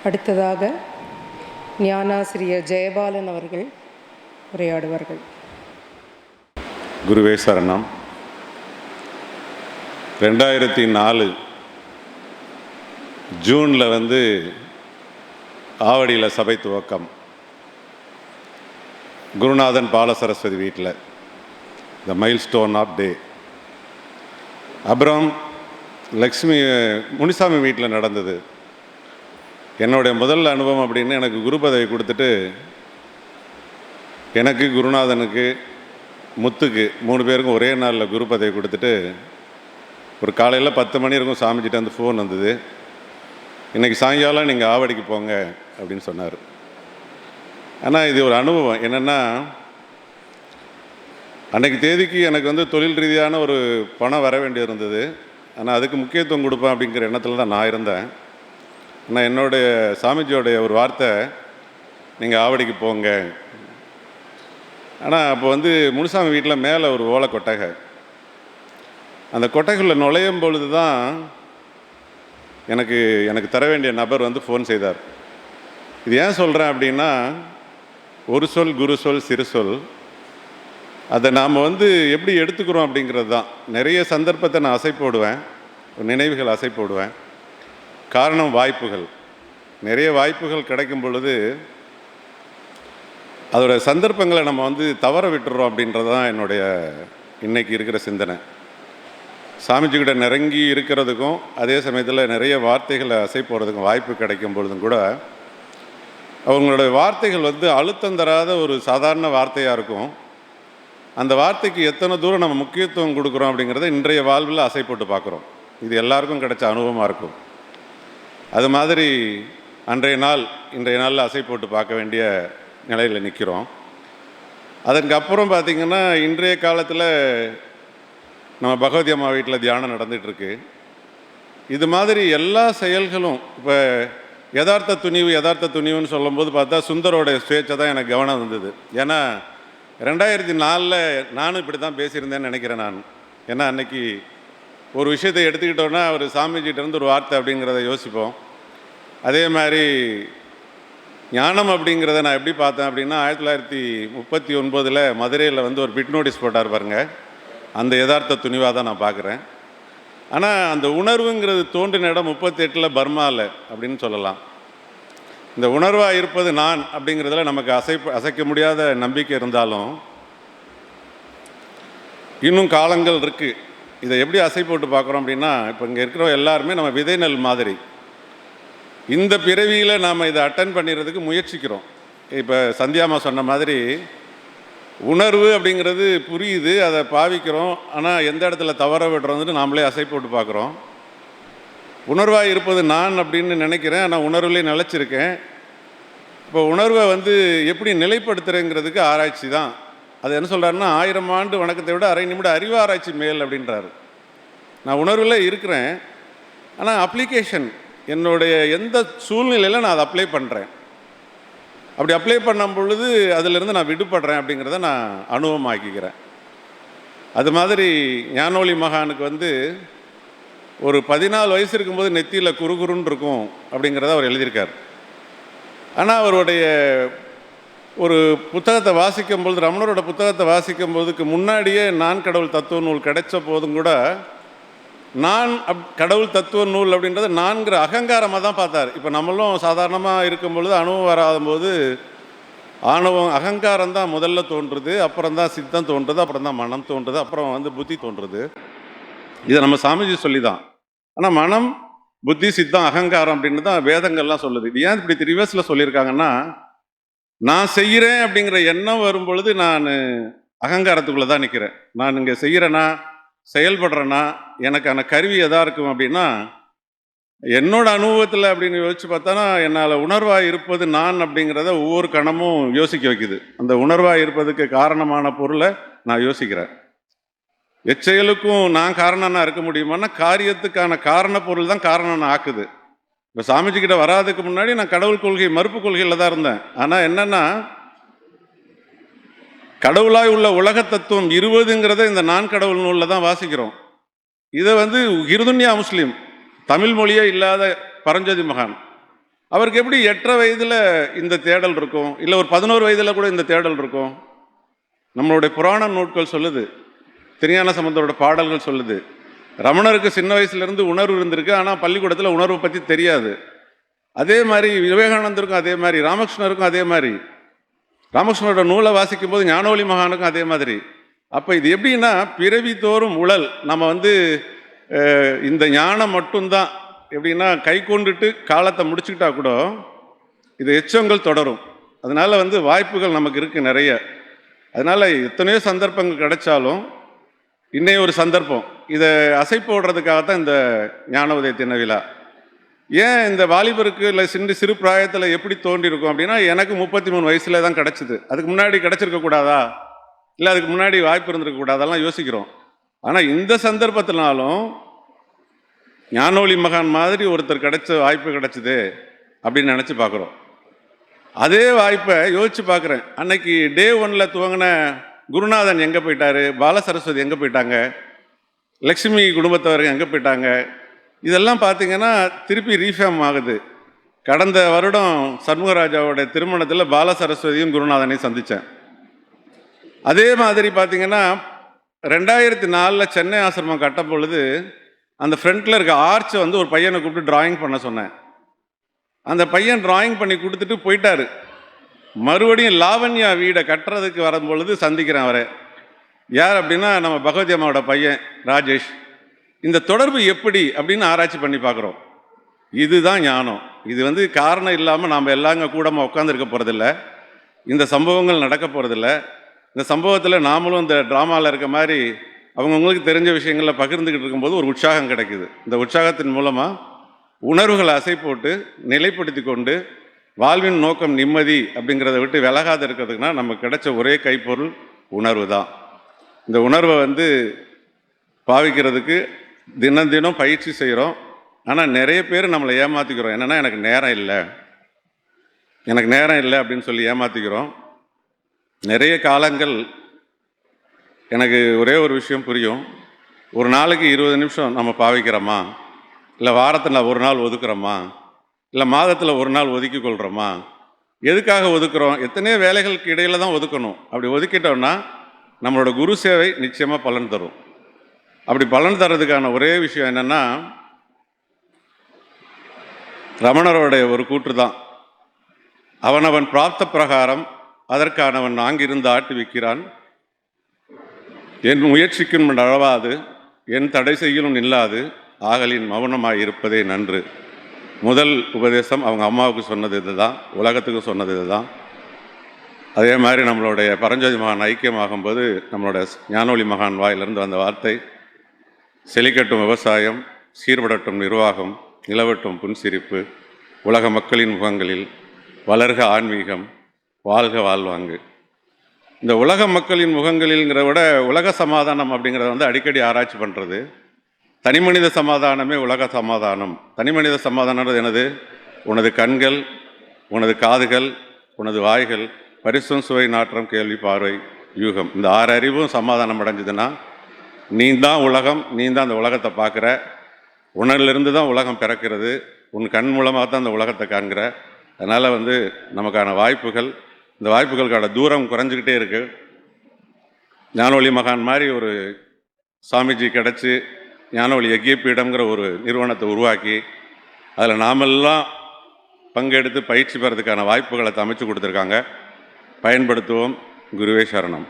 அடுத்ததாக ஞானாசிரியர் ஜெயபாலன் அவர்கள் உரையாடுவார்கள். குருவே சரணம். 2004 ஜூனில் ஆவடியில் சபை துவக்கம். குருநாதன் பாலசரஸ்வதி வீட்டில் த மைல் ஸ்டோன் ஆஃப் டே. அப்புறம் லக்ஷ்மி முனிசாமி வீட்டில் நடந்தது. என்னுடைய முதல் அனுபவம் அப்படின்னு எனக்கு குரு பதவி கொடுத்துட்டு எனக்கு, குருநாதனுக்கு, முத்துக்கு 3 பேருக்கும் ஒரே நாளில் குரு பதவி கொடுத்துட்டு ஒரு காலையில் 10 மணி இருக்கும் சாமிஜிட்ட வந்து ஃபோன் வந்தது. இன்றைக்கி சாயங்காலம் நீங்கள் ஆவடிக்கு போங்க அப்படின்னு சொன்னார். ஆனால் இது ஒரு அனுபவம் என்னென்னா, அன்றைக்கு தேதிக்கு எனக்கு தொழில் ரீதியான ஒரு பணம் வர வேண்டியது இருந்தது. ஆனால் அதுக்கு முக்கியத்துவம் கொடுப்பேன் அப்படிங்கிற எண்ணத்தில் தான் நான் இருந்தேன். ஆனால் என்னுடைய சாமிஜியோடைய ஒரு வார்த்தை, நீங்கள் ஆவடிக்கு போங்க. ஆனால் அப்போ முனுசாமி வீட்டில் மேலே ஒரு ஓலை கொட்டகை. அந்த கொட்டகையில் நுழையும் பொழுது தான் எனக்கு தர வேண்டிய நபர் ஃபோன் செய்தார். இது ஏன் சொல்கிறேன் அப்படின்னா, ஒரு சொல் குரு சொல் சிறு சொல், அதை நாம் எப்படி எடுத்துக்கிறோம் அப்படிங்கிறது தான். நிறைய சந்தர்ப்பத்தை நான் அசை போடுவேன், நினைவுகள் அசை போடுவேன். காரணம் வாய்ப்புகள். நிறைய வாய்ப்புகள் கிடைக்கும் பொழுது அதோட சந்தர்ப்பங்களை நம்ம தவற விட்டுறோம் அப்படின்றது தான் என்னுடைய இன்றைக்கி இருக்கிற சிந்தனை. சாமிஜிக்கிட்ட நெருங்கி இருக்கிறதுக்கும் அதே சமயத்தில் நிறைய வார்த்தைகளை அசை போடுறதுக்கும் வாய்ப்பு கிடைக்கும் பொழுதும் கூட அவங்களுடைய வார்த்தைகள் அழுத்தம் தராத ஒரு சாதாரண வார்த்தையாக இருக்கும். அந்த வார்த்தைக்கு எத்தனை தூரம் நம்ம முக்கியத்துவம் கொடுக்குறோம் அப்படிங்கிறத இன்றைய வாழ்வில் அசை போட்டு பார்க்குறோம். இது எல்லாருக்கும் கிடைச்ச அனுபவமாக இருக்கும். அது மாதிரி இன்றைய நாளில் அசை போட்டு பார்க்க வேண்டிய நிலையில் நிற்கிறோம். அதற்கப்புறம் பார்த்திங்கன்னா, இன்றைய காலத்தில் நம்ம பகவதி அம்மா வீட்டில் தியானம் நடந்துகிட்ருக்கு. இது மாதிரி எல்லா செயல்களும் இப்போ யதார்த்த துணிவுன்னு சொல்லும்போது பார்த்தா சுந்தரோட ஸ்வேச்சை தான் எனக்கு கவனம் வந்தது. ஏன்னா 2004 நானும் இப்படி தான் பேசியிருந்தேன்னு நினைக்கிறேன் நான். ஏன்னா அன்றைக்கி ஒரு விஷயத்தை எடுத்துக்கிட்டோன்னா ஒரு சாமிஜிகிட்டேருந்து ஒரு வார்த்தை அப்படிங்கிறத யோசிப்போம். அதே மாதிரி ஞானம் அப்படிங்கிறத நான் எப்படி பார்த்தேன் அப்படின்னா, 1939 மதுரையில் ஒரு பிட் நோட்டீஸ் போட்டார் பாருங்க. அந்த யதார்த்த துணிவாக தான் நான் பார்க்குறேன். ஆனால் அந்த உணர்வுங்கிறது தோன்றின இடம் 38 பர்மாவில் அப்படின்னு சொல்லலாம். இந்த உணர்வாக இருப்பது நான் அப்படிங்கிறதுல நமக்கு அசைக்க முடியாத நம்பிக்கை இருந்தாலும் இன்னும் காலங்கள் இருக்குது. இதை எப்படி அசை போட்டு பார்க்குறோம் அப்படின்னா, இப்போ இங்கே இருக்கிற எல்லாருமே நம்ம விதை நெல் மாதிரி. இந்த பிறவியில் நாம் இதை அட்டன் பண்ணிடுறதுக்கு முயற்சிக்கிறோம். இப்போ சந்தியாமா சொன்ன மாதிரி உணர்வு அப்படிங்கிறது புரியுது, அதை பாவிக்கிறோம். ஆனால் எந்த இடத்துல தவற விடுறோம் நாமளே அசை போட்டு பார்க்குறோம். உணர்வாக இருப்பது நான் அப்படின்னு நினைக்கிறேன், ஆனால் உணர்வுலேயே நிலச்சிருக்கேன். இப்போ உணர்வை எப்படி நிலைப்படுத்துகிறேங்கிறதுக்கு ஆராய்ச்சி தான். அது என்ன சொல்கிறாருன்னா, 1000 ஆண்டு வணக்கத்தை விட அரை நிமிட அறிவு ஆராய்ச்சி மேல் அப்படின்றாரு. நான் உணர்வில் இருக்கிறேன், ஆனால் அப்ளிகேஷன் என்னுடைய எந்த சூழ்நிலையில் நான் அதை அப்ளை பண்ணுறேன். அப்படி அப்ளை பண்ணும் பொழுது அதிலிருந்து நான் விடுபடுறேன் அப்படிங்கிறத நான் அனுபவமாக்கிக்கிறேன். அது மாதிரி ஞானோலி மகானுக்கு ஒரு 14 வயசு இருக்கும்போது நெத்தியில் குறுகுறுன்னு இருக்கும் அப்படிங்கிறத அவர் எழுதியிருக்கார். ஆனால் அவருடைய ஒரு புத்தகத்தை வாசிக்கும் பொழுது, ரமணரோட புத்தகத்தை வாசிக்கும் போதுக்கு முன்னாடியே நான் கடவுள் தத்துவ நூல் கிடைச்ச போதும் கூட நான் கடவுள் தத்துவ நூல் அப்படின்றத நான்கிற அகங்காரமாக தான் பார்த்தார். இப்போ நம்மளும் சாதாரணமாக இருக்கும் பொழுது அனுபவம் வராத போது ஆணவம் அகங்காரம் தான் முதல்ல தோன்றுறது, அப்புறம் தான் சித்தம் தோன்றுறது, அப்புறம் தான் மனம் தோன்றுறது, அப்புறம் புத்தி தோன்றுறது. இதை நம்ம சாமிஜி சொல்லி தான். ஆனால் மனம், புத்தி, சித்தம், அகங்காரம் அப்படின்னு தான் வேதங்கள்லாம் சொல்லுது. இது ஏன் இப்படி ரிவர்ஸில் சொல்லியிருக்காங்கன்னா, நான் செய்கிறேன் அப்படிங்கிற எண்ணம் வரும் பொழுது நான் அகங்காரத்துக்குள்ளே தான் நிற்கிறேன். நான் இங்கே செய்கிறேன்னா, செயல்படுறேன்னா, எனக்கான கருவி எதாக இருக்கும் அப்படின்னா, என்னோட அனுபவத்தில் அப்படின்னு யோசிச்சு பார்த்தோன்னா, என்னால் உணர்வாக இருப்பது நான் அப்படிங்கிறத ஒவ்வொரு கணமும் யோசிக்க வைக்குது. அந்த உணர்வாக இருப்பதுக்கு காரணமான பொருளை நான் யோசிக்கிறேன். எச்செயலுக்கும் நான் காரணம்னா இருக்க முடியுமான்னா, காரியத்துக்கான காரண பொருள் தான் காரணம் ஆக்குது. இப்போ சாமிஜிக்கிட்ட வராதுக்கு முன்னாடி நான் கடவுள் கொள்கை மறுப்பு கொள்கையில் தான் இருந்தேன். ஆனால் என்னென்னா, கடவுளாய் உள்ள உலக தத்துவம் 20ங்கிறத இந்த நான் கடவுள் நூலில் தான் வாசிக்கிறோம். இதை கிருதுன்யா முஸ்லீம், தமிழ் மொழியே இல்லாத பரஞ்சோதி மகான் அவருக்கு எப்படி 8.5 வயதில் இந்த தேடல் இருக்கும், இல்லை ஒரு 11 வயதில் கூட இந்த தேடல் இருக்கும்? நம்மளுடைய புராண நூட்கள் சொல்லுது, திருஞான சம்பந்தரோட பாடல்கள் சொல்லுது, ரமணருக்கு சின்ன வயசுலேருந்து உணர்வு இருந்திருக்கு, ஆனால் பள்ளிக்கூடத்தில் உணர்வை பற்றி தெரியாது. அதே மாதிரி விவேகானந்தருக்கும் அதே மாதிரி, ராமகிருஷ்ணருக்கும் அதே மாதிரி, ராமகிருஷ்ணரோட நூலை வாசிக்கும் போது ஞானவழி மகானுக்கும் அதே மாதிரி. அப்போ இது எப்படின்னா பிறவி தோறும் உழல். நம்ம இந்த ஞானம் மட்டும்தான் எப்படின்னா கை கொண்டுட்டு காலத்தை முடிச்சுக்கிட்டா கூட இது எச்சங்கள் தொடரும். அதனால் வாய்ப்புகள் நமக்கு இருக்குது நிறைய. அதனால் எத்தனையோ சந்தர்ப்பங்கள் கிடைச்சாலும் இன்னைய ஒரு சந்தர்ப்பம், இதை அசை போடுறதுக்காகத்தான் இந்த ஞான உதய தின விழா. ஏன் இந்த வாலிபருக்கு இல்லை சிறு பிராயத்தில் எப்படி தோன்றியிருக்கும் அப்படின்னா, எனக்கு 33 வயசில் தான் கிடச்சிது. அதுக்கு முன்னாடி கிடச்சிருக்க கூடாதா, இல்லை அதுக்கு முன்னாடி வாய்ப்பு இருந்திருக்க கூடாதெல்லாம் யோசிக்கிறோம். ஆனால் இந்த சந்தர்ப்பத்தினாலும் ஞானவழி மகான் மாதிரி ஒருத்தர் கிடைச்ச வாய்ப்பு கிடைச்சிது அப்படின்னு நினச்சி பார்க்குறோம். அதே வாய்ப்பை யோசித்து பார்க்குறேன். அன்னைக்கு டே 1 துவங்கின குருநாதன் எங்கே போயிட்டாரு, பாலசரஸ்வதி எங்கே போயிட்டாங்க, லக்ஷ்மி குடும்பத்தவர்கள் எங்கே போயிட்டாங்க, இதெல்லாம் பார்த்திங்கன்னா திருப்பி ரீஃபார்ம் ஆகுது. கடந்த வருடம் சண்முகராஜாவோட திருமணத்தில் பாலசரஸ்வதியும் குருநாதனையும் சந்தித்தேன். அதே மாதிரி பார்த்திங்கன்னா 2004 சென்னை ஆசிரமம் கட்டும் பொழுது அந்த ஃப்ரண்ட்டில் இருக்க ஆர்ச்சை ஒரு பையனை கூப்பிட்டு டிராயிங் பண்ண சொன்னேன். அந்த பையன் டிராயிங் பண்ணி கொடுத்துட்டு போயிட்டாரு. மறுபடியும் லாவண்யா வீடை கட்டுறதுக்கு வரும்பொழுது சந்திக்கிறேன் அவரை. யார் அப்படின்னா நம்ம பகவதி அம்மாவோட பையன் ராஜேஷ். இந்த தொடர்பு எப்படி அப்படின்னு ஆராய்ச்சி பண்ணி பார்க்குறோம். இதுதான் ஞானம். இது காரணம் இல்லாமல் நாம் எல்லாங்க கூடமாக உட்காந்துருக்க போகிறதில்ல, இந்த சம்பவங்கள் நடக்க போகிறதில்ல. இந்த சம்பவத்தில் நாமளும் இந்த ட்ராமாவில் இருக்க மாதிரி அவங்கவுங்களுக்கு தெரிஞ்ச விஷயங்களில் பகிர்ந்துக்கிட்டு இருக்கும்போது ஒரு உற்சாகம் கிடைக்குது. இந்த உற்சாகத்தின் மூலமாக உணர்வுகளை அசை போட்டு நிலைப்படுத்தி கொண்டு வாழ்வின் நோக்கம் நிம்மதி அப்படிங்கிறத விட்டு விலகாத இருக்கிறதுக்குன்னா நமக்கு கிடைச்ச ஒரே கைப்பொருள் உணர்வு தான். இந்த உணர்வை பாவிக்கிறதுக்கு தினம் தினம் பயிற்சி செய்கிறோம். ஆனால் நிறைய பேர் நம்மளை ஏமாற்றிக்கிறோம். என்னென்னா எனக்கு நேரம் இல்லை அப்படின்னு சொல்லி ஏமாற்றிக்கிறோம். நிறைய காலங்கள் எனக்கு ஒரே ஒரு விஷயம் புரியும். ஒரு நாளைக்கு 20 நிமிஷம் நம்ம பாவிக்கிறோமா, இல்லை வாரத்தில் ஒரு நாள் ஒதுக்குறோமா, இல்லை மாதத்தில் ஒரு நாள் ஒதுக்கி கொள்கிறோமா? எதுக்காக ஒதுக்குறோம்? எத்தனையோ வேலைகளுக்கு இடையில தான் ஒதுக்கணும். அப்படி ஒதுக்கிட்டோம்னா நம்மளோட குரு சேவை நிச்சயமாக பலன் தரும். அப்படி பலன் தர்றதுக்கான ஒரே விஷயம் என்னென்னா, ரமணரோடைய ஒரு கூற்று தான், அவனவன் பிராப்த பிரகாரம் அதற்கானவன் ஆங்கிருந்து ஆட்டி வைக்கிறான், என் முயற்சிக்கும் அளவாது என் தடை செய்யலும் இல்லாது ஆகலின் மௌனமாய் இருப்பதே நன்று. முதல் உபதேசம் அவங்க அம்மாவுக்கு சொன்னது இது தான், உலகத்துக்கு சொன்னது இது தான். அதே மாதிரி நம்மளுடைய பரஞ்சோதி மகான் ஐக்கியமாகும்போது நம்மளோட ஞானவழி மகான் வாயிலிருந்து வந்த வார்த்தை, செழிக்கட்டும் விவசாயம், சீர்படட்டும் நிர்வாகம், நிலவட்டும் புன்சிரிப்பு, உலக மக்களின் முகங்களில் வளர்க ஆன்மீகம், வாழ்க வாழ்வாங்கு. இந்த உலக மக்களின் முகங்களில்ங்கிற விட உலக சமாதானம் அப்படிங்கிறத அடிக்கடி ஆராய்ச்சி பண்ணுறது. தனி மனித சமாதானமே உலக சமாதானம். தனி மனித சமாதானது எனது உனது கண்கள், உனது காதுகள், உனது வாய்கள், பரிசும் சுவை நாற்றம் கேள்வி பார்வை யூகம், இந்த 6 அறிவும் சமாதானம் அடைஞ்சதுன்னா நீ தான் உலகம், நீ தான் அந்த உலகத்தை பார்க்குற. உணர்விலிருந்து தான் உலகம் பிறக்கிறது, உன் கண் மூலமாக தான் அந்த உலகத்தை காண்கிற. அதனால் நமக்கான வாய்ப்புகள், இந்த வாய்ப்புகளுக்கான தூரம் குறைஞ்சிக்கிட்டே இருக்குது. ஞானவழி மகான் மாதிரி ஒரு சாமிஜி கிடச்சி ஞானவழி யஜ்யபீடம்ங்கிற ஒரு நிறுவனத்தை உருவாக்கி அதில் நாமெல்லாம் பங்கெடுத்து பயிற்சி பெறதுக்கான வாய்ப்புகளை அமைச்சு கொடுத்துருக்காங்க. பயன்படுத்துவோம். குருவே சரணம்.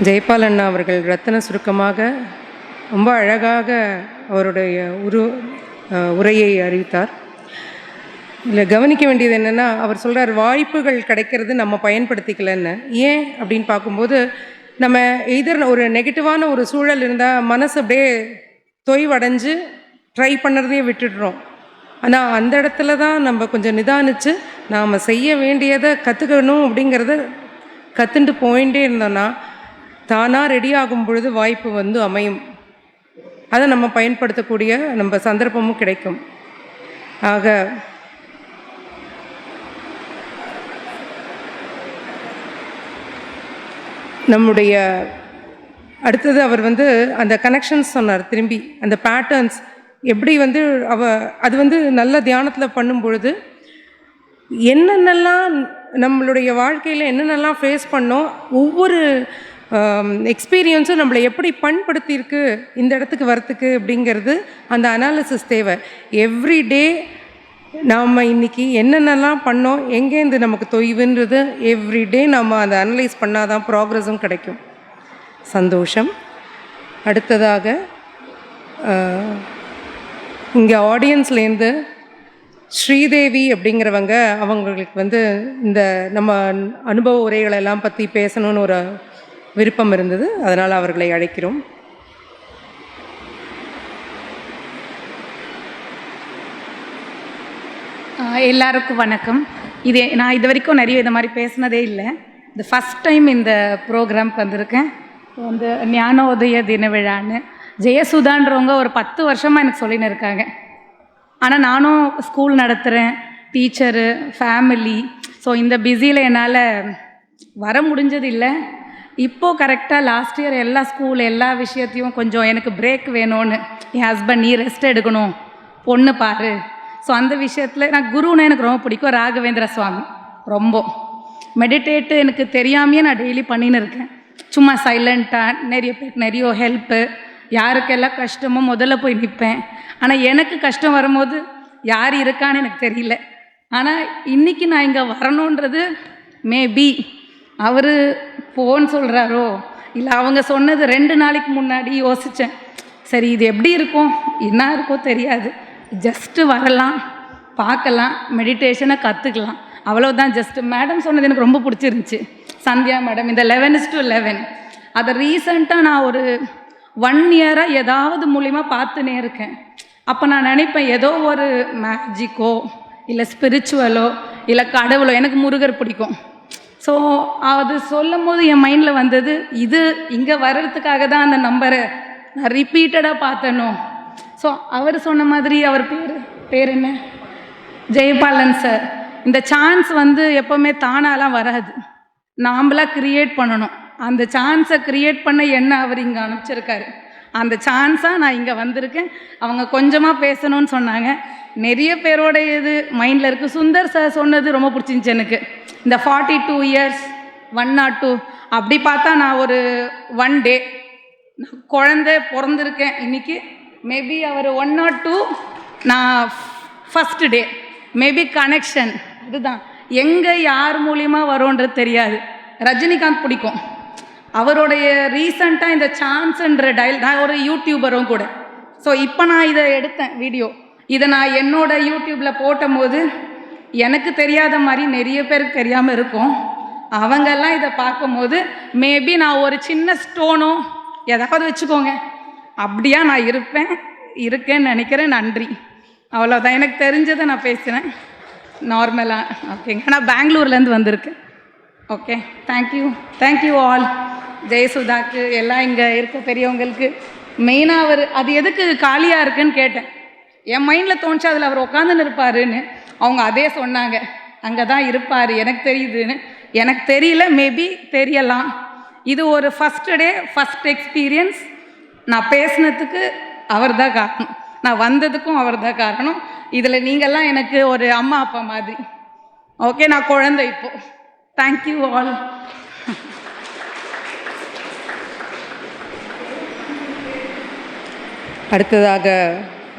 ஜெயபால் அண்ணா அவர்கள் ரத்தின சுருக்கமாக ரொம்ப அழகாக அவருடைய உரையை அறிவித்தார். இதில் கவனிக்க வேண்டியது என்னென்னா, அவர் சொல்கிறார் வாய்ப்புகள் கிடைக்கிறது நம்ம பயன்படுத்திக்கலன்னு. ஏன் அப்படின்னு பார்க்கும்போது, நம்ம எதிர் ஒரு நெகட்டிவான ஒரு சூழல் இருந்தால் மனசு அப்படியே தொய்வடைஞ்சு ட்ரை பண்ணுறதையே விட்டுடுறோம். ஆனால் அந்த இடத்துல தான் நம்ம கொஞ்சம் நிதானித்து நாம் செய்ய வேண்டியதை கற்றுக்கணும் அப்படிங்கிறத கற்றுட்டு போயிட்டே இருந்தோன்னா தானாக ரெடி ஆகும் பொழுது வாய்ப்பு அமையும். அதை நம்ம பயன்படுத்தக்கூடிய நம்ம சந்தர்ப்பமும் கிடைக்கும். ஆக நம்முடைய அடுத்தது அவர் வந்து அந்த கனெக்ஷன்ஸ் சொன்னார். திரும்பி அந்த பேட்டர்ன்ஸ் எப்படி வந்து அது வந்து நல்ல தியானத்தில் பண்ணும் பொழுது என்னென்னலாம் நம்மளுடைய வாழ்க்கையில் என்னென்னலாம் ஃபேஸ் பண்ணோம், ஒவ்வொரு எக்ஸ்பீரியன்ஸும் நம்மளை எப்படி பண்படுத்தியிருக்கு இந்த இடத்துக்கு வரத்துக்கு அப்படிங்கிறது அந்த அனாலிசிஸ் தேவை. எவ்ரிடே நாம் இன்றைக்கி என்னென்னலாம் பண்ணோம், எங்கேருந்து நமக்கு தொய்வுன்றது எவ்ரிடே நம்ம அதை அனலைஸ் பண்ணால் தான் ப்ராக்ரஸும் கிடைக்கும். சந்தோஷம். அடுத்ததாக இங்கே ஆடியன்ஸ்லேருந்து ஸ்ரீதேவி அப்படிங்கிறவங்க அவங்களுக்கு வந்து இந்த நம்ம அனுபவ உரைகளெல்லாம் பற்றி பேசணும்னு ஒரு விருப்பம் இருந்தது. அதனால் அவர்களை அழைக்கிறோம். எல்லாருக்கும் வணக்கம். நான் இது வரைக்கும் நிறைய இது மாதிரி பேசினதே இல்லை. இந்த ஃபஸ்ட் டைம் இந்த ப்ரோக்ராம்க்கு வந்திருக்கேன். வந்து ஞானோதய தின விழான்னு ஜெயசுதான்றவங்க ஒரு 10 வருஷமாக எனக்கு சொல்லின்னு இருக்காங்க. ஆனால் நானும் ஸ்கூல் நடத்துகிறேன், டீச்சரு, ஃபேமிலி. ஸோ இந்த பிஸியில் என்னால் வர முடிஞ்சது இல்லை. இப்போது கரெக்டாக லாஸ்ட் இயர் எல்லா ஸ்கூல் எல்லா விஷயத்தையும் கொஞ்சம் எனக்கு பிரேக் வேணும்னு என் ஹஸ்பண்ட், நீ ரெஸ்ட் எடுக்கணும், பொண்ணு பாரு. ஸோ அந்த விஷயத்தில் நான் குருன்னு எனக்கு ரொம்ப பிடிக்கும். ராகவேந்திர சுவாமி ரொம்ப மெடிடேட்டு எனக்கு தெரியாமையே நான் டெய்லி பண்ணின்னு இருக்கேன். சும்மா சைலண்ட்டாக நிறைய ஹெல்ப்பு, யாருக்கெல்லாம் கஷ்டமோ முதல்ல போய் நிற்பேன். ஆனால் எனக்கு கஷ்டம் வரும்போது யார் இருக்கான்னு எனக்கு தெரியல. ஆனால் இன்றைக்கி நான் இங்கே வரணுன்றது மேபி அவர் போன்னு சொல்கிறாரோ இல்லை அவங்க சொன்னது 2 நாளைக்கு முன்னாடி யோசித்தேன். சரி இது எப்படி இருக்கும், என்ன இருக்கோ தெரியாது, ஜஸ்ட்டு வரலாம், பார்க்கலாம், மெடிடேஷனை கற்றுக்கலாம், அவ்வளோதான். ஜஸ்ட்டு மேடம் சொன்னது எனக்கு ரொம்ப பிடிச்சிருந்துச்சி. சந்தியா மேடம் இந்த 11:11 அதை ரீசண்டாக நான் ஒரு 1 இயராக ஏதாவது மூலிமா பார்த்துனே இருக்கேன். அப்போ நான் நினைப்பேன் ஏதோ ஒரு மேஜிக்கோ இல்லை ஸ்பிரிச்சுவலோ இல்லை கடவுளோ, எனக்கு முருகர் பிடிக்கும். ஸோ அது சொல்லும் போது என் மைண்டில் வந்தது, இது இங்கே வர்றதுக்காக தான் அந்த நம்பரை நான் ரிப்பீட்டடாக பார்த்தனோ. ஸோ அவர் சொன்ன மாதிரி அவர் பேர் என்ன, ஜெயபாலன் சார். இந்த சான்ஸ் வந்து எப்போவுமே தானாலாம் வராது, நாம்பளாக க்ரியேட் பண்ணணும். அந்த சான்ஸை க்ரியேட் பண்ண என்ன அவர் இங்கே அனுப்பிச்சிருக்காரு. அந்த சான்ஸாக நான் இங்கே வந்திருக்கேன். அவங்க கொஞ்சமாக பேசணும்னு சொன்னாங்க. நிறைய பேரோட இது மைண்டில் இருக்குது. சுந்தர் சார் சொன்னது ரொம்ப பிடிச்சிருந்துச்சி எனக்கு. இந்த 42 இயர்ஸ் 102 அப்படி பார்த்தா நான் ஒரு 1 டே குழந்தை பிறந்திருக்கேன் இன்றைக்கி. மேபி அவர் 102, நான் ஃபஸ்ட்டு டே. மேபி கனெக்ஷன் இதுதான். எங்கே யார் மூலியமாக வரோன்றது தெரியாது. ரஜினிகாந்த் பிடிக்கும், அவருடைய ரீசண்டாக இந்த சான்ஸுன்ற நான் ஒரு யூடியூபரும் கூட. ஸோ இப்போ நான் இதை எடுத்தேன் வீடியோ, இதை நான் என்னோடய யூடியூப்பில் போட்டும் போது எனக்கு தெரியாத மாதிரி நிறைய பேருக்கு தெரியாமல் இருக்கும். அவங்கெல்லாம் இதை பார்க்கும்போது மேபி நான் ஒரு சின்ன ஸ்டோனோ ஏதாவது வச்சுக்கோங்க, அப்படியா நான் இருக்கேன்னு நினைக்கிறேன். நன்றி, அவ்வளோதான். எனக்கு தெரிஞ்சதை நான் பேசுகிறேன் நார்மலாக. ஓகேங்க, நான் பெங்களூர்லேருந்து வந்திருக்கேன். Okay, thank you all. ஜெயசுதாக்கு எல்லாம் இங்கே இருக்க பெரியவங்களுக்கு மெயினாக அவர் அது எதுக்கு காலியாக இருக்குன்னு கேட்டேன். என் மைண்டில் தோணுச்சு அதில் அவர் உட்காந்துன்னு இருப்பாருன்னு. அவங்க அதே சொன்னாங்க, அங்கே தான் இருப்பார் எனக்கு தெரியுதுன்னு. எனக்கு தெரியல, மேபி தெரியலாம். இது ஒரு ஃபஸ்ட்டு டே ஃபஸ்ட் எக்ஸ்பீரியன்ஸ். நான் பேசினதுக்கு அவர் தான் காரணம், நான் வந்ததுக்கும் அவர் தான் காரணம். இதில் நீங்கள்லாம் எனக்கு ஒரு அம்மா அப்பா மாதிரி. ஓகே, நான் குழந்தை இப்போது. Thank you all. அடுத்ததாக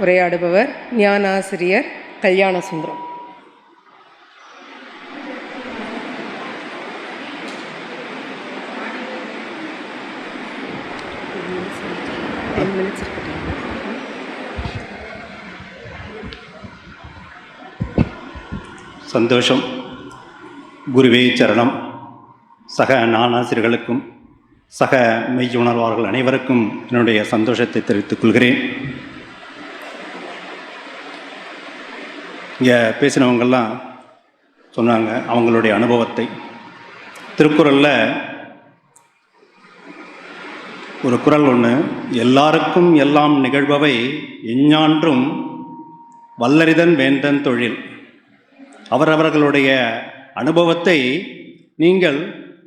உரையாடுபவர் ஞானாசிரியர் கல்யாண சுந்தரம். சந்தோஷம். குருவே சரணம். சக ஞானாசிரியர்களுக்கும் சக மெய்யுணர்வாளர்கள் அனைவருக்கும் என்னுடைய சந்தோஷத்தை தெரிவித்துக் கொள்கிறேன். இங்கே பேசினவங்கெல்லாம் சொன்னாங்க அவங்களுடைய அனுபவத்தை. திருக்குறளில் ஒரு குறள் ஒன்று, எல்லாருக்கும் எல்லாம் நிகழ்பவை எஞ்ஞான்றும் வல்லறிதன் வேந்தன் தொழில். அவரவர்களுடைய அனுபவத்தை நீங்கள்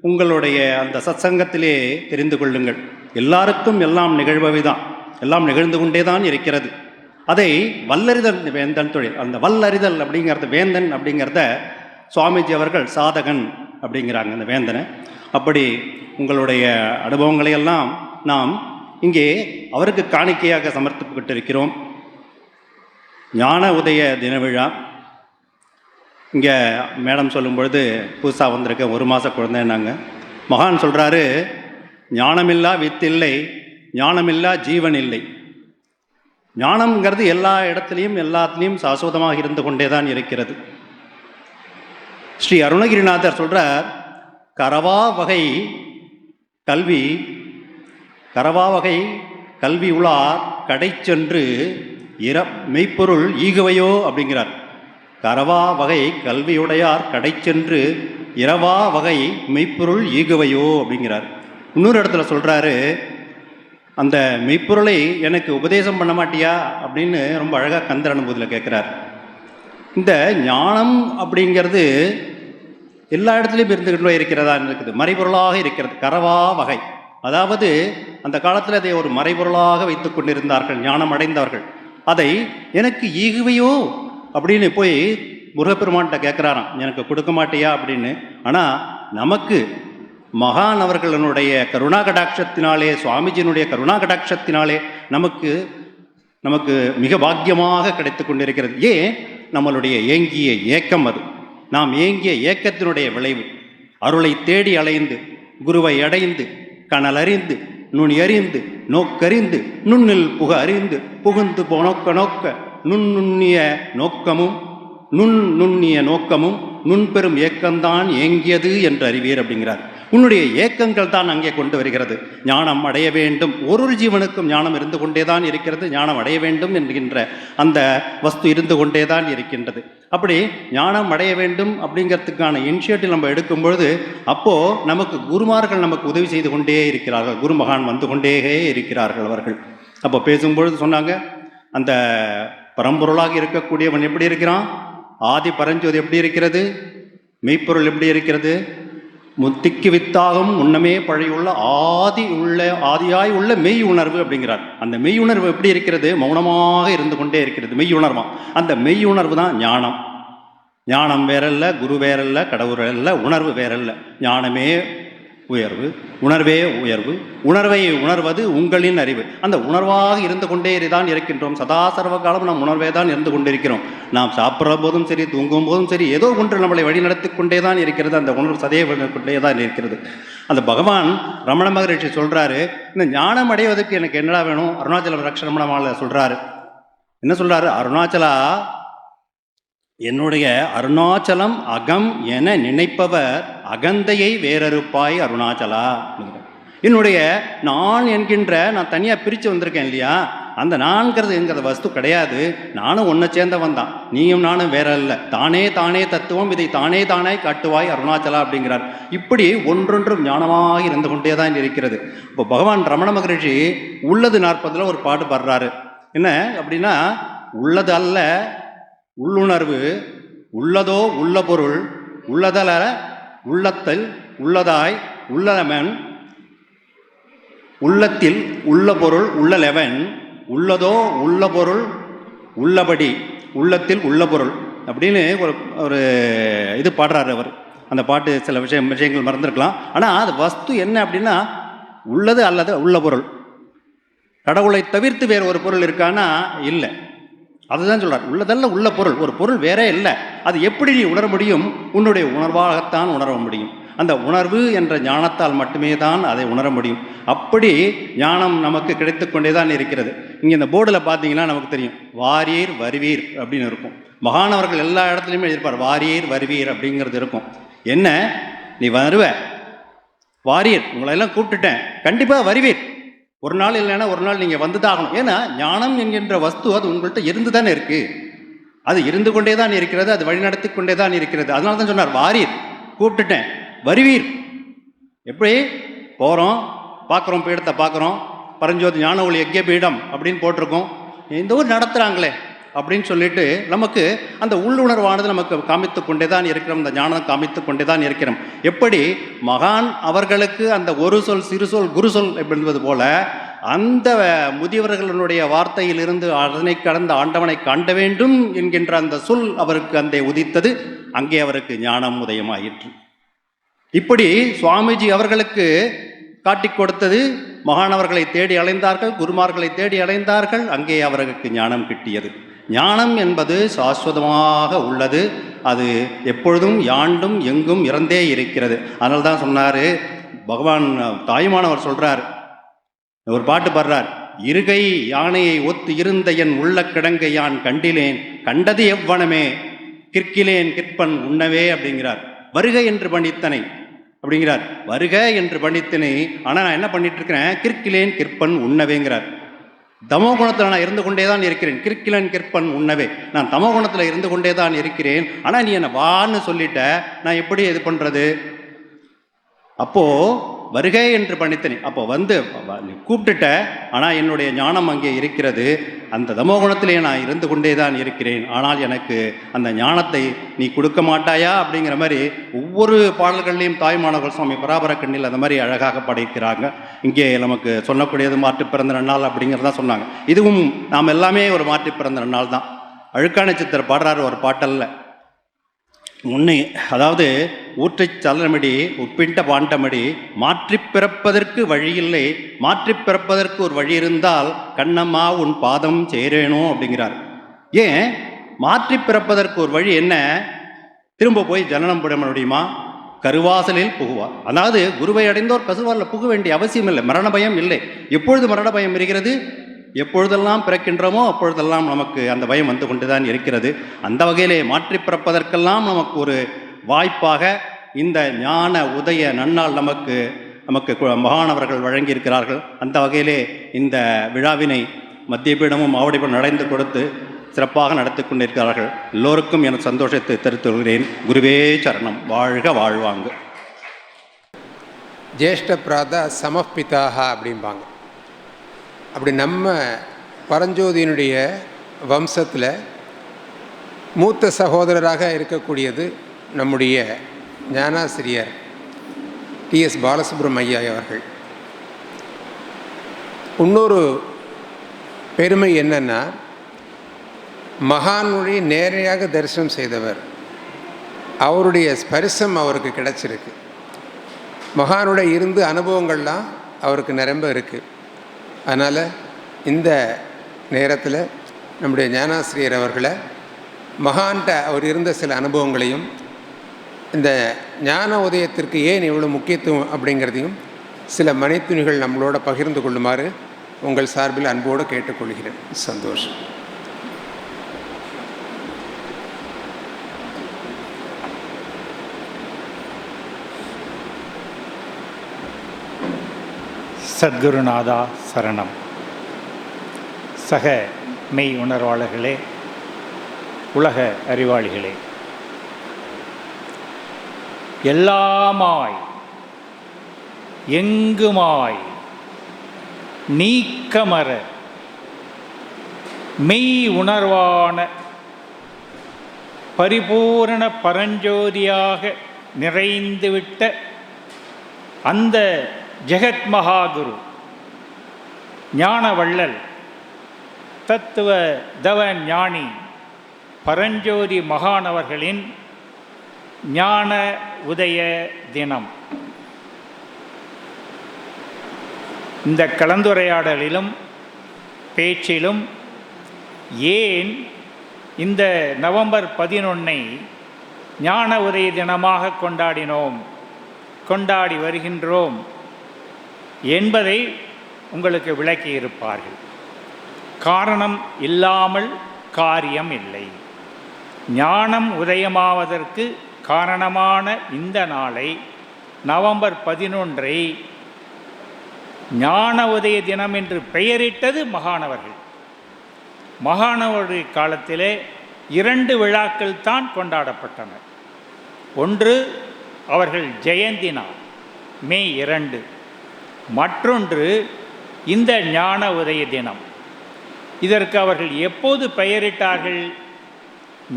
உங்களுடைய அந்த சத்சங்கத்திலே தெரிந்து கொள்ளுங்கள். எல்லாருக்கும் எல்லாம் நிகழ்பவை தான், எல்லாம் நிகழ்ந்து கொண்டே தான் இருக்கிறது. அதை வல்லறிதல் வேந்தன் தொழில், அந்த வல்லறிதல் அப்படிங்கிறது வேந்தன் அப்படிங்கிறத சுவாமிஜி அவர்கள் சாதகன் அப்படிங்கிறாங்க அந்த வேந்தனை. அப்படி உங்களுடைய அனுபவங்களை எல்லாம் நாம் இங்கே அவருக்கு காணிக்கையாக சமர்ப்பிக்கப்பட்டு இருக்கிறோம். ஞான உதய தின விழா இங்கே மேடம் சொல்லும் பொழுது புதுசாக வந்திருக்க 1 மாத குழந்தைன்னாங்க. மகான் சொல்கிறாரு, ஞானமில்லா வித்தில்லை, ஞானமில்லா ஜீவன் இல்லை. ஞானம்ங்கிறது எல்லா இடத்துலையும் எல்லாத்துலேயும் சாஸ்வதமாக இருந்து கொண்டே தான் இருக்கிறது. ஸ்ரீ அருணகிரிநாதர் சொல்கிறார், கரவா வகை கல்வி உளார் கடை சென்று மெய்ப்பொருள் ஈகுவையோ அப்படிங்கிறார். கரவா வகை கல்வியுடையார் கடை சென்று இரவா வகை மெய்ப்பொருள் ஈகுவையோ அப்படிங்கிறார். இன்னொரு இடத்துல சொல்கிறாரு, அந்த மெய்ப்பொருளை எனக்கு உபதேசம் பண்ண மாட்டியா அப்படின்னு ரொம்ப அழகாக கந்தர் அனுபவத்தில் கேட்குறார். இந்த ஞானம் அப்படிங்கிறது எல்லா இடத்துலையும் இருந்துகிட்டு இருக்கிறதா இருக்குது, மறைபொருளாக இருக்கிறது. கரவா வகை, அதாவது அந்த காலத்தில் அதை ஒரு மறைபொருளாக வைத்து கொண்டிருந்தார்கள் ஞானம் அடைந்தவர்கள். அதை எனக்கு ஈகுவையோ அப்படின்னு போய் முருகப்பெருமான்கிட்ட கேட்குறாராம், எனக்கு கொடுக்க மாட்டியா அப்படின்னு. ஆனால் நமக்கு மகான் அவர்களுடைய கருணா கடாட்சத்தினாலே, சுவாமிஜியினுடைய கருணா கடாட்சத்தினாலே நமக்கு மிக பாக்கியமாக கிடைத்து கொண்டிருக்கிறது. ஏன்? நம்மளுடைய ஏங்கிய ஏக்கம், அது நாம் ஏங்கிய ஏக்கத்தினுடைய விளைவு. அருளை தேடி அலைந்து குருவை அடைந்து கனல் அறிந்து நுனி அறிந்து நோக்கறிந்து நுண்ணில் புக அறிந்து புகுந்து நோக்க நுண்ணிய நோக்கமும் நுண்பெரும் ஏக்கம்தான் ஏங்கியது என்று அறிவீர் அப்படிங்கிறார். உன்னுடைய ஏக்கங்கள் தான் அங்கே கொண்டு வருகிறது. ஞானம் அடைய வேண்டும், ஒரு ஜீவனுக்கும் ஞானம் இருந்து கொண்டே தான் இருக்கிறது. ஞானம் அடைய வேண்டும் என்கின்ற அந்த வஸ்து இருந்து கொண்டே தான் இருக்கின்றது. அப்படி ஞானம் அடைய வேண்டும் அப்படிங்கிறதுக்கான இனிஷியேட்டிவ் நம்ம எடுக்கும் பொழுது, அப்போது நமக்கு குருமார்கள் நமக்கு உதவி செய்து கொண்டே இருக்கிறார்கள், குருமகான் வந்து கொண்டே இருக்கிறார்கள் அவர்கள். அப்போ பேசும்பொழுது சொன்னாங்க, அந்த பரம்பொருளாக இருக்கக்கூடியவன் எப்படி இருக்கிறான், ஆதி பரஞ்சோதி எப்படி இருக்கிறது, மெய்ப்பொருள் எப்படி இருக்கிறது, முத்திக்கு வித்தாகும் முன்னமே பழையுள்ள ஆதியாய் உள்ள மெய் உணர்வு அப்படிங்கிறார். அந்த மெய் உணர்வு எப்படி இருக்கிறது, மௌனமாக இருந்து கொண்டே இருக்கிறது, மெய் உணர்வான். அந்த மெய் உணர்வு தான் ஞானம். ஞானம் வேறல்ல, குரு வேறல்ல, கடவுள் வேறல்ல, உணர்வு வேறல்ல. ஞானமே உயர்வு, உணர்வே உயர்வு, உணர்வை உணர்வது உங்களின் அறிவு. அந்த உணர்வாக இருந்து கொண்டே தான் இருக்கின்றோம். சதா சர்வ காலம் நாம் உணர்வே தான் இருந்து கொண்டிருக்கிறோம். நாம் சாப்பிட்ற போதும் சரி, தூங்கும் போதும் சரி, ஏதோ ஒன்று நம்மளை வழிநடத்தி கொண்டே தான் இருக்கிறது. அந்த உணர்வு சதையை கொண்டே தான் இருக்கிறது. அந்த பகவான் ரமண மகரிஷி சொல்கிறாரு, இந்த ஞானம் அடைவதற்கு எனக்கு என்னடா வேணும், அருணாச்சல ரமண மாலை சொல்கிறாரு. என்ன சொல்கிறாரு, அருணாச்சலா, என்னுடைய அருணாச்சலம் அகம் என நினைப்பவர் அகந்தையை வேறறுப்பாய் அருணாச்சலா. என்னுடைய நான் என்கின்ற, நான் தனியாக பிரித்து வந்திருக்கேன் இல்லையா, அந்த நான்கிறது வஸ்து கிடையாது. நானும் ஒன்றை சேர்ந்தவன் தான், நீயும் நானும் வேற இல்லை. தானே தானே தத்துவம், இதை தானே தானே காட்டுவாய் அருணாச்சலா அப்படிங்கிறார். இப்படி ஒன்றொன்றும் ஞானமாக இருந்து கொண்டே தான் இருக்கிறது. இப்போ பகவான் ரமண மகரிஷி உள்ளது 40 ஒரு பாட்டு பாடுறாரு. என்ன அப்படின்னா, உள்ளது அல்ல உள்ளுணர்வு, உள்ளதோ உள்ள பொருள், உள்ளதல உள்ளத்தில் உள்ளதாய் உள்ளவன், உள்ளத்தில் உள்ள பொருள் உள்ளலவன், உள்ளதோ உள்ள பொருள் உள்ளபடி உள்ளத்தில் உள்ள பொருள் அப்படின்னு ஒரு இது பாடுறாரு அவர். அந்த பாட்டு சில விஷயங்கள் மறந்துருக்கலாம். ஆனால் அது வஸ்து என்ன அப்படின்னா, உள்ளது அல்லது உள்ள பொருள். கடவுளை தவிர்த்து வேறு ஒரு பொருள் இருக்கான்னா இல்லை. அதுதான் சொல்கிறார், உள்ளதல்ல உள்ள பொருள். ஒரு பொருள் வேறே இல்லை. அது எப்படி நீ உணர முடியும், உன்னுடைய உணர்வாகத்தான் உணர முடியும். அந்த உணர்வு என்ற ஞானத்தால் மட்டுமே தான் அதை உணர முடியும். அப்படி ஞானம் நமக்கு கிடைத்து கொண்டே தான் இருக்கிறது. இங்கே இந்த போர்டில் பார்த்தீங்கன்னா நமக்கு தெரியும், வாரீர் வருவீர் அப்படின்னு இருக்கும். மகானவர்கள் எல்லா இடத்துலையுமே இருப்பார், வாரீர் வருவீர் அப்படிங்கிறது இருக்கும். என்ன, நீ வருவ, வாரீர் உங்களெல்லாம் கூப்பிட்டுட்டேன், கண்டிப்பாக வருவீர், ஒரு நாள் இல்லைன்னா ஒரு நாள் நீங்கள் வந்து தான் ஆகணும். ஏன்னா ஞானம் என்கின்ற வஸ்து அது உங்கள்கிட்ட இருந்து தானே இருக்குது, அது இருந்து கொண்டே தான் இருக்கிறது, அது வழிநடத்தி கொண்டே தான் இருக்கிறது. அதனால தான் சொன்னார், வாரீர், கூப்பிட்டுட்டேன், வருவீர். எப்படி போகிறோம், பார்க்குறோம், பீடத்தை பார்க்குறோம், பரஞ்சோதி ஞான ஒளி யஜ்ய பீடம் அப்படின்னு போட்டிருக்கோம். இந்த ஊர் நடத்துகிறாங்களே அப்படின்னு சொல்லிட்டு நமக்கு அந்த உள்ளுணர்வானது நமக்கு காமித்து கொண்டே தான் இருக்கிறோம், இந்த ஞானம் காமித்து கொண்டே தான் இருக்கிறோம். எப்படி மகான் அவர்களுக்கு அந்த ஒரு சொல் சிறு சொல் குரு சொல் என்பது போல அந்த முதியவர்களுடைய வார்த்தையிலிருந்து அதனை கடந்த ஆண்டவனை காண்ட வேண்டும் என்கின்ற அந்த சொல் அவருக்கு அந்த உதித்தது. அங்கே அவருக்கு ஞானம் உதயமாயிற்று. இப்படி சுவாமிஜி அவர்களுக்கு காட்டிக் கொடுத்தது. மகானவர்களை தேடி அலைந்தார்கள், குருமார்களை தேடி அலைந்தார்கள், அங்கே அவர்களுக்கு ஞானம் கிட்டியது. ஞானம் என்பது சாஸ்வதமாக உள்ளது, அது எப்பொழுதும் யாண்டும் எங்கும் இறந்தே இருக்கிறது. அதனால தான் சொன்னார் பகவான் தாயுமானவர் சொல்கிறார், ஒரு பாட்டு பாடுறார், இருகை யானையை ஒத்து இருந்த என் உள்ள கிடங்கை யான் கண்டிலேன், கண்டது எவ்வனமே கிற்கிலேன் கிற்பன் உண்ணவே அப்படிங்கிறார். வருகை என்று பணித்தனை அப்படிங்கிறார், வருக என்று பணித்தனை, ஆனால் நான் என்ன பண்ணிட்டு இருக்கிறேன், கிற்கிலேன் கிற்பன் உண்ணவேங்கிறார். தமோ குணத்தில் நான் இருந்து கொண்டே தான் இருக்கிறேன், கிற்கிலேன் கிற்பன் உண்ணவே, நான் தமோ குணத்தில் இருந்து கொண்டே தான் இருக்கிறேன், ஆனால் நீ என்னை வான்னு சொல்லிட்ட, நான் எப்படி இது பண்ணுறது? அப்போது வருகை என்று பணித்தனி, அப்போ வந்து நீ கூப்பிட்டுட்ட, ஆனால் என்னுடைய ஞானம் அங்கே இருக்கிறது, அந்த தமோகுணத்திலே நான் இருந்து கொண்டே தான் இருக்கிறேன், ஆனால் எனக்கு அந்த ஞானத்தை நீ கொடுக்க மாட்டாயா அப்படிங்கிற மாதிரி ஒவ்வொரு பாடல்கள்லையும் தாய்மானவர்கள் சுவாமி பராபர கண்ணில் அந்த மாதிரி அழகாக படைக்கிறாங்க. இங்கே நமக்கு சொல்லக்கூடியது மாற்று பிறந்த நன்னாள் அப்படிங்கிறதா சொன்னாங்க. இதுவும் நாம் எல்லாமே ஒரு மாற்று பிறந்த நன்னாள் தான். அழுக்கான சித்தர் பாடுறாரு ஒரு பாட்டல்ல, முன்னே அதாவது ஊற்றைச் சலனமடி உப்பிட்ட பாண்டமடி மாற்றி பிறப்பதற்கு வழியில்லை, மாற்றி பிறப்பதற்கு ஒரு வழி இருந்தால் கண்ணம்மா உன் பாதம் சேரேனோ அப்படிங்கிறார். ஏன் மாற்றி பிறப்பதற்கு ஒரு வழி என்ன? திரும்ப போய் ஜனனம் பண்ண முடியுமா? கருவாசலில் புகுவார். அதாவது குருவை அடைந்தோர் கசுவாரில் புக வேண்டிய அவசியம் இல்லை, மரண பயம் இல்லை. எப்பொழுது மரண பயம் இருக்கிறது? எப்பொழுதெல்லாம் பிறக்கின்றோமோ அப்பொழுதெல்லாம் நமக்கு அந்த பயம் வந்து கொண்டு தான் இருக்கிறது. அந்த வகையிலே மாற்றி பிறப்பதற்கெல்லாம் நமக்கு ஒரு வாய்ப்பாக இந்த ஞான உதய நன்னாள் நமக்கு மகானவர்கள் வழங்கியிருக்கிறார்கள். அந்த வகையிலே இந்த விழாவினை மத்திய பீடமும் மாவடிபம் நடந்து கொடுத்து சிறப்பாக நடத்தி கொண்டிருக்கிறார்கள். எல்லோருக்கும் எனக்கு சந்தோஷத்தை தெரிவித்து கொள்கிறேன். குருவே சரணம். வாழ்க வாழ்வாங்க. ஜேஷ்ட பிராதா சமப்பிதாக அப்படிம்பாங்க. அப்படி நம்ம பரஞ்சோதியினுடைய வம்சத்தில் மூத்த சகோதரராக இருக்கக்கூடியது நம்முடைய ஞானாசிரியர் டிஎஸ் பாலசுப்ரமணியா அவர்கள். இன்னொரு பெருமை என்னன்னா, மகானுடைய நேரடியாக தரிசனம் செய்தவர், அவருடைய ஸ்பரிசம் அவருக்கு கிடைச்சிருக்கு. மகானுடைய இருந்து அனுபவங்கள்லாம் அவருக்கு நிரம்ப இருக்குது. அதனால் இந்த நேரத்தில் நம்முடைய ஞானாசிரியர் அவர்களை மகான்கிட்ட அவர் இருந்த சில அனுபவங்களையும் இந்த ஞான உதயத்திற்கு ஏன் இவ்வளோ முக்கியத்துவம் அப்படிங்கிறதையும் சில மணித்துணிகள் நம்மளோட பகிர்ந்து கொள்ளுமாறு உங்கள் சார்பில் அன்போடு கேட்டுக்கொள்கிறேன். சந்தோஷம். சத்குருநாதா சரணம். சக மெய் உணர்வாளர்களே, உலக அறிவாளிகளே, எல்லாமாய் எங்குமாய் நீக்கமர மெய் உணர்வான பரிபூரண பரஞ்சோதியாக நிறைந்துவிட்ட அந்த ஜெகத் மகாகுரு ஞானவள்ளல் தத்துவ தவ ஞானி பரஞ்சோதி மகானவர்களின் ஞான உதய தினம். இந்த கலந்துரையாடலிலும் பேச்சிலும் ஏன் இந்த நவம்பர் 11 ஞான உதய தினமாக கொண்டாடி வருகின்றோம் என்பதை உங்களுக்கு விளக்கியிருப்பார்கள். காரணம் இல்லாமல் காரியம் இல்லை. ஞானம் உதயமாவதற்கு காரணமான இந்த நாளை நவம்பர் 11 ஞான உதய தினம் என்று பெயரிட்டது மகானவர்கள். மகானவருடைய காலத்திலே 2 விழாக்கள் தான் கொண்டாடப்பட்டன. ஒன்று அவர்கள் ஜெயந்தி நாள் மே 2, மற்றொன்று இந்த ஞான உதய தினம். இதற்கு அவர்கள் எப்போது பெயரிட்டார்கள்?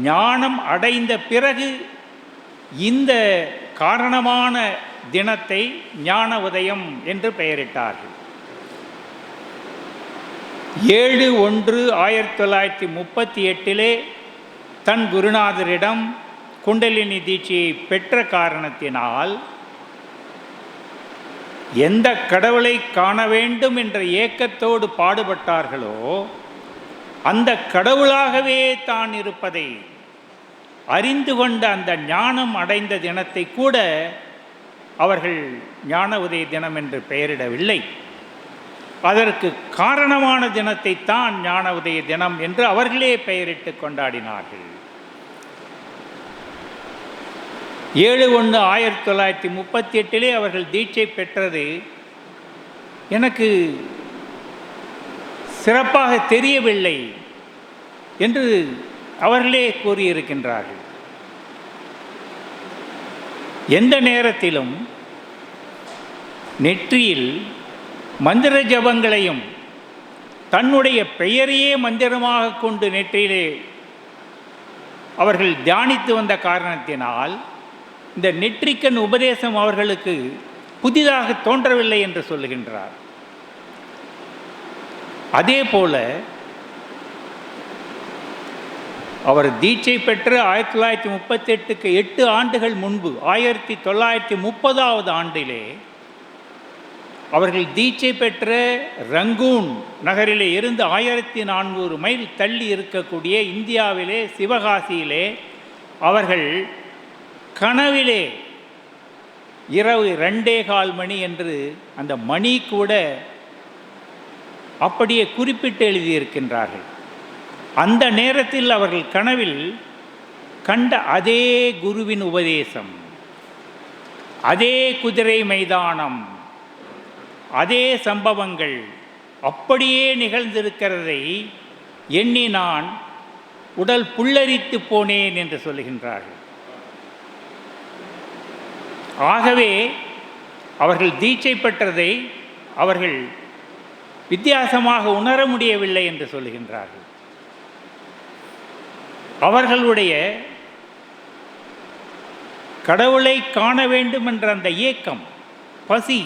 ஞானம் அடைந்த பிறகு இந்த காரணமான தினத்தை ஞான உதயம் என்று பெயரிட்டார்கள். 7/1/1938 தன் குருநாதரிடம் குண்டலினி தீட்சையை பெற்ற காரணத்தினால் எந்த கடவுளை காண வேண்டும் என்ற ஏக்கத்தோடு பாடுபட்டார்களோ அந்த கடவுளாகவே தான் இருப்பதை அறிந்து கொண்ட அந்த ஞானம் அடைந்த தினத்தை கூட அவர்கள் ஞான உதய தினம் என்று பெயரிடவில்லை. அதற்கு காரணமான தினத்தை தான் ஞான உதய தினம் என்று அவர்களே பெயரிட்டு கொண்டாடினார்கள். 7/1/1938 அவர்கள் தீட்சை பெற்றது எனக்கு சிறப்பாக தெரியவில்லை என்று அவர்களே கூறியிருக்கின்றார்கள். எந்த நேரத்திலும் நெற்றியில் மந்திர ஜபங்களையும் தன்னுடைய பெயரையே மந்திரமாக கொண்டு நெற்றியிலே அவர்கள் தியானித்து வந்த காரணத்தினால் இந்த நெற்றிக்கண் உபதேசம் அவர்களுக்கு புதிதாக தோன்றவில்லை என்று சொல்லுகின்றார். அதே போல அவர் தீட்சை பெற்று 1938க்கு 8 ஆண்டுகள் முன்பு 1930வது ஆண்டிலே அவர்கள் தீட்சை பெற்ற ரங்கூன் நகரிலே இருந்து 1400 மைல் தள்ளி இருக்கக்கூடிய இந்தியாவிலே சிவகாசியிலே அவர்கள் கனவிலே இரவு 2:15 மணி என்று அந்த மணி கூட அப்படியே குறிப்பிட்டு எழுதியிருக்கின்றார்கள். அந்த நேரத்தில் அவர்கள் கனவில் கண்ட அதே குருவின் உபதேசம், அதே குதிரை மைதானம், அதே சம்பவங்கள் அப்படியே நிகழ்ந்திருக்கிறதை எண்ணி நான் உடல் புல்லரித்து போனேன் என்று சொல்லுகின்றார்கள். ஆகவே அவர்கள் தீட்சை பெற்றதை அவர்கள் வித்தியாசமாக உணர முடியவில்லை என்று சொல்லுகின்றார்கள். அவர்களுடைய கடவுளை காண வேண்டும் என்ற அந்த ஏக்கம், பசி,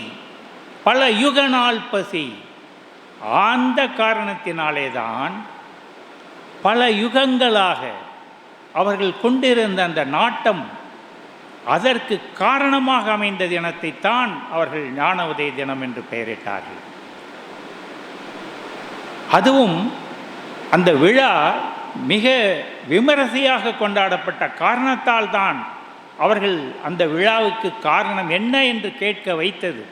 பல யுக நாள் பசி, அந்த காரணத்தினாலே தான் பல யுகங்களாக அவர்கள் கொண்டிருந்த அந்த நாட்டம் அதற்கு காரணமாக அமைந்த தினத்தை தான் அவர்கள் ஞான உதய தினம் என்று பெயரிட்டார்கள். அதுவும் அந்த விழா மிக விமரிசையாக கொண்டாடப்பட்ட காரணத்தால் தான் அவர்கள் அந்த விழாவுக்கு காரணம் என்ன என்று கேட்க வைத்தது.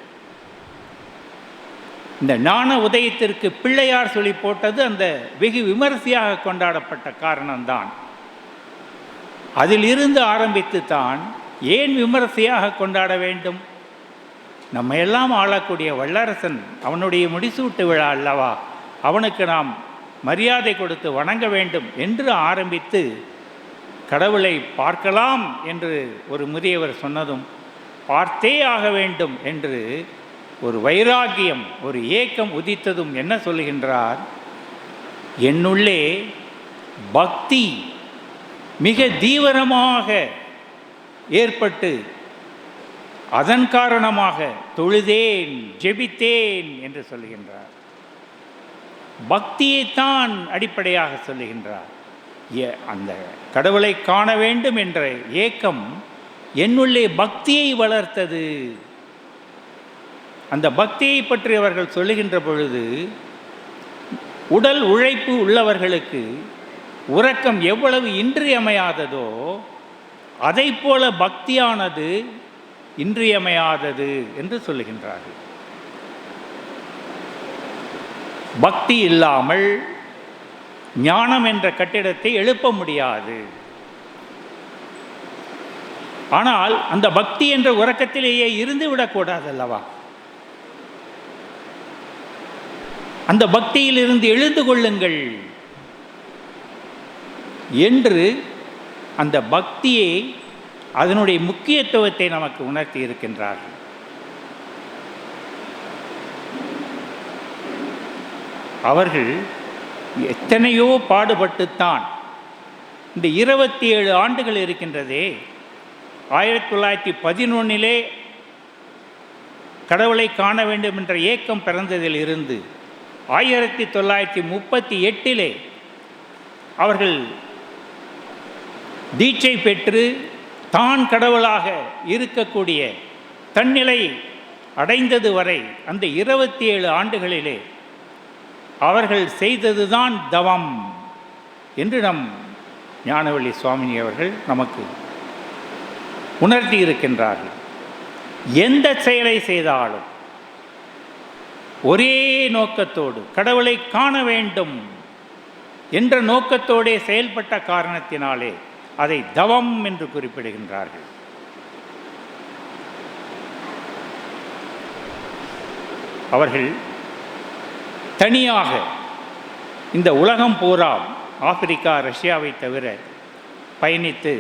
இந்த ஞான உதயத்திற்கு பிள்ளையார் சொல்லி போட்டது அந்த வெகு விமரிசையாக கொண்டாடப்பட்ட காரணம்தான். அதிலிருந்து ஆரம்பித்து தான் ஏன் விமரிசையாக கொண்டாட வேண்டும்? நம்ம எல்லாம் ஆளக்கூடிய வல்லரசன், அவனுடைய முடிசூட்டு விழா அல்லவா, அவனுக்கு நாம் மரியாதை கொடுத்து வணங்க வேண்டும் என்று ஆரம்பித்து கடவுளை பார்க்கலாம் என்று ஒரு முதியவர் சொன்னதும் பார்த்தே ஆக வேண்டும் என்று ஒரு வைராகியம், ஒரு ஏக்கம் உதித்ததும் என்ன சொல்லுகின்றார்? என்னுள்ளே பக்தி மிக தீவிரமாக ஏற்பட்டு அதன் காரணமாக தொழுதேன், ஜெபித்தேன் என்று சொல்லுகின்றார். பக்தியைத்தான் அடிப்படையாக சொல்லுகின்றார். அந்த கடவுளை காண வேண்டும் என்ற ஏக்கம் என்னுள்ளே பக்தியை வளர்த்தது. அந்த பக்தியை பற்றி அவர்கள் சொல்லுகின்ற பொழுது உடல் உழைப்பு உள்ளவர்களுக்கு உறக்கம் எவ்வளவு இன்றியமையாததோ அதை போல பக்தியானது இன்றியமையாதது என்று சொல்லுகின்றார்கள். பக்தி இல்லாமல் ஞானம் என்ற கட்டிடத்தை எழுப்ப முடியாது. ஆனால் அந்த பக்தி என்ற உறக்கத்திலேயே இருந்து விடக்கூடாது அல்லவா? அந்த பக்தியில் இருந்து எழுந்து கொள்ளுங்கள் என்று அந்த பக்தியை, அதனுடைய முக்கியத்துவத்தை நமக்கு உணர்த்தி இருக்கின்றார்கள். அவர்கள் எத்தனையோ பாடுபட்டுத்தான் இந்த 27 ஆண்டுகள் இருக்கின்றதே. 1911 கடவுளை காண வேண்டும் என்ற ஏக்கம் பிறந்ததில் இருந்து 1938 அவர்கள் தீட்சை பெற்று தான் கடவுளாக இருக்கக்கூடிய தன்னிலை அடைந்தது வரை அந்த 27 ஆண்டுகளிலே அவர்கள் செய்ததுதான் தவம் என்று நம் ஞானவள்ளி சுவாமினி அவர்கள் நமக்கு உணர்த்தி இருக்கின்றார்கள். எந்த செயலை செய்தாலும் ஒரே நோக்கத்தோடு கடவுளை காண வேண்டும் என்ற நோக்கத்தோடே செயல்பட்ட காரணத்தினாலே அதை தவம் என்று குறிப்பிடுகின்றார்கள். அவர்கள் தனியாக இந்த உலகம் பூரா ஆப்பிரிக்கா ரஷ்யாவை தவிர பயணித்து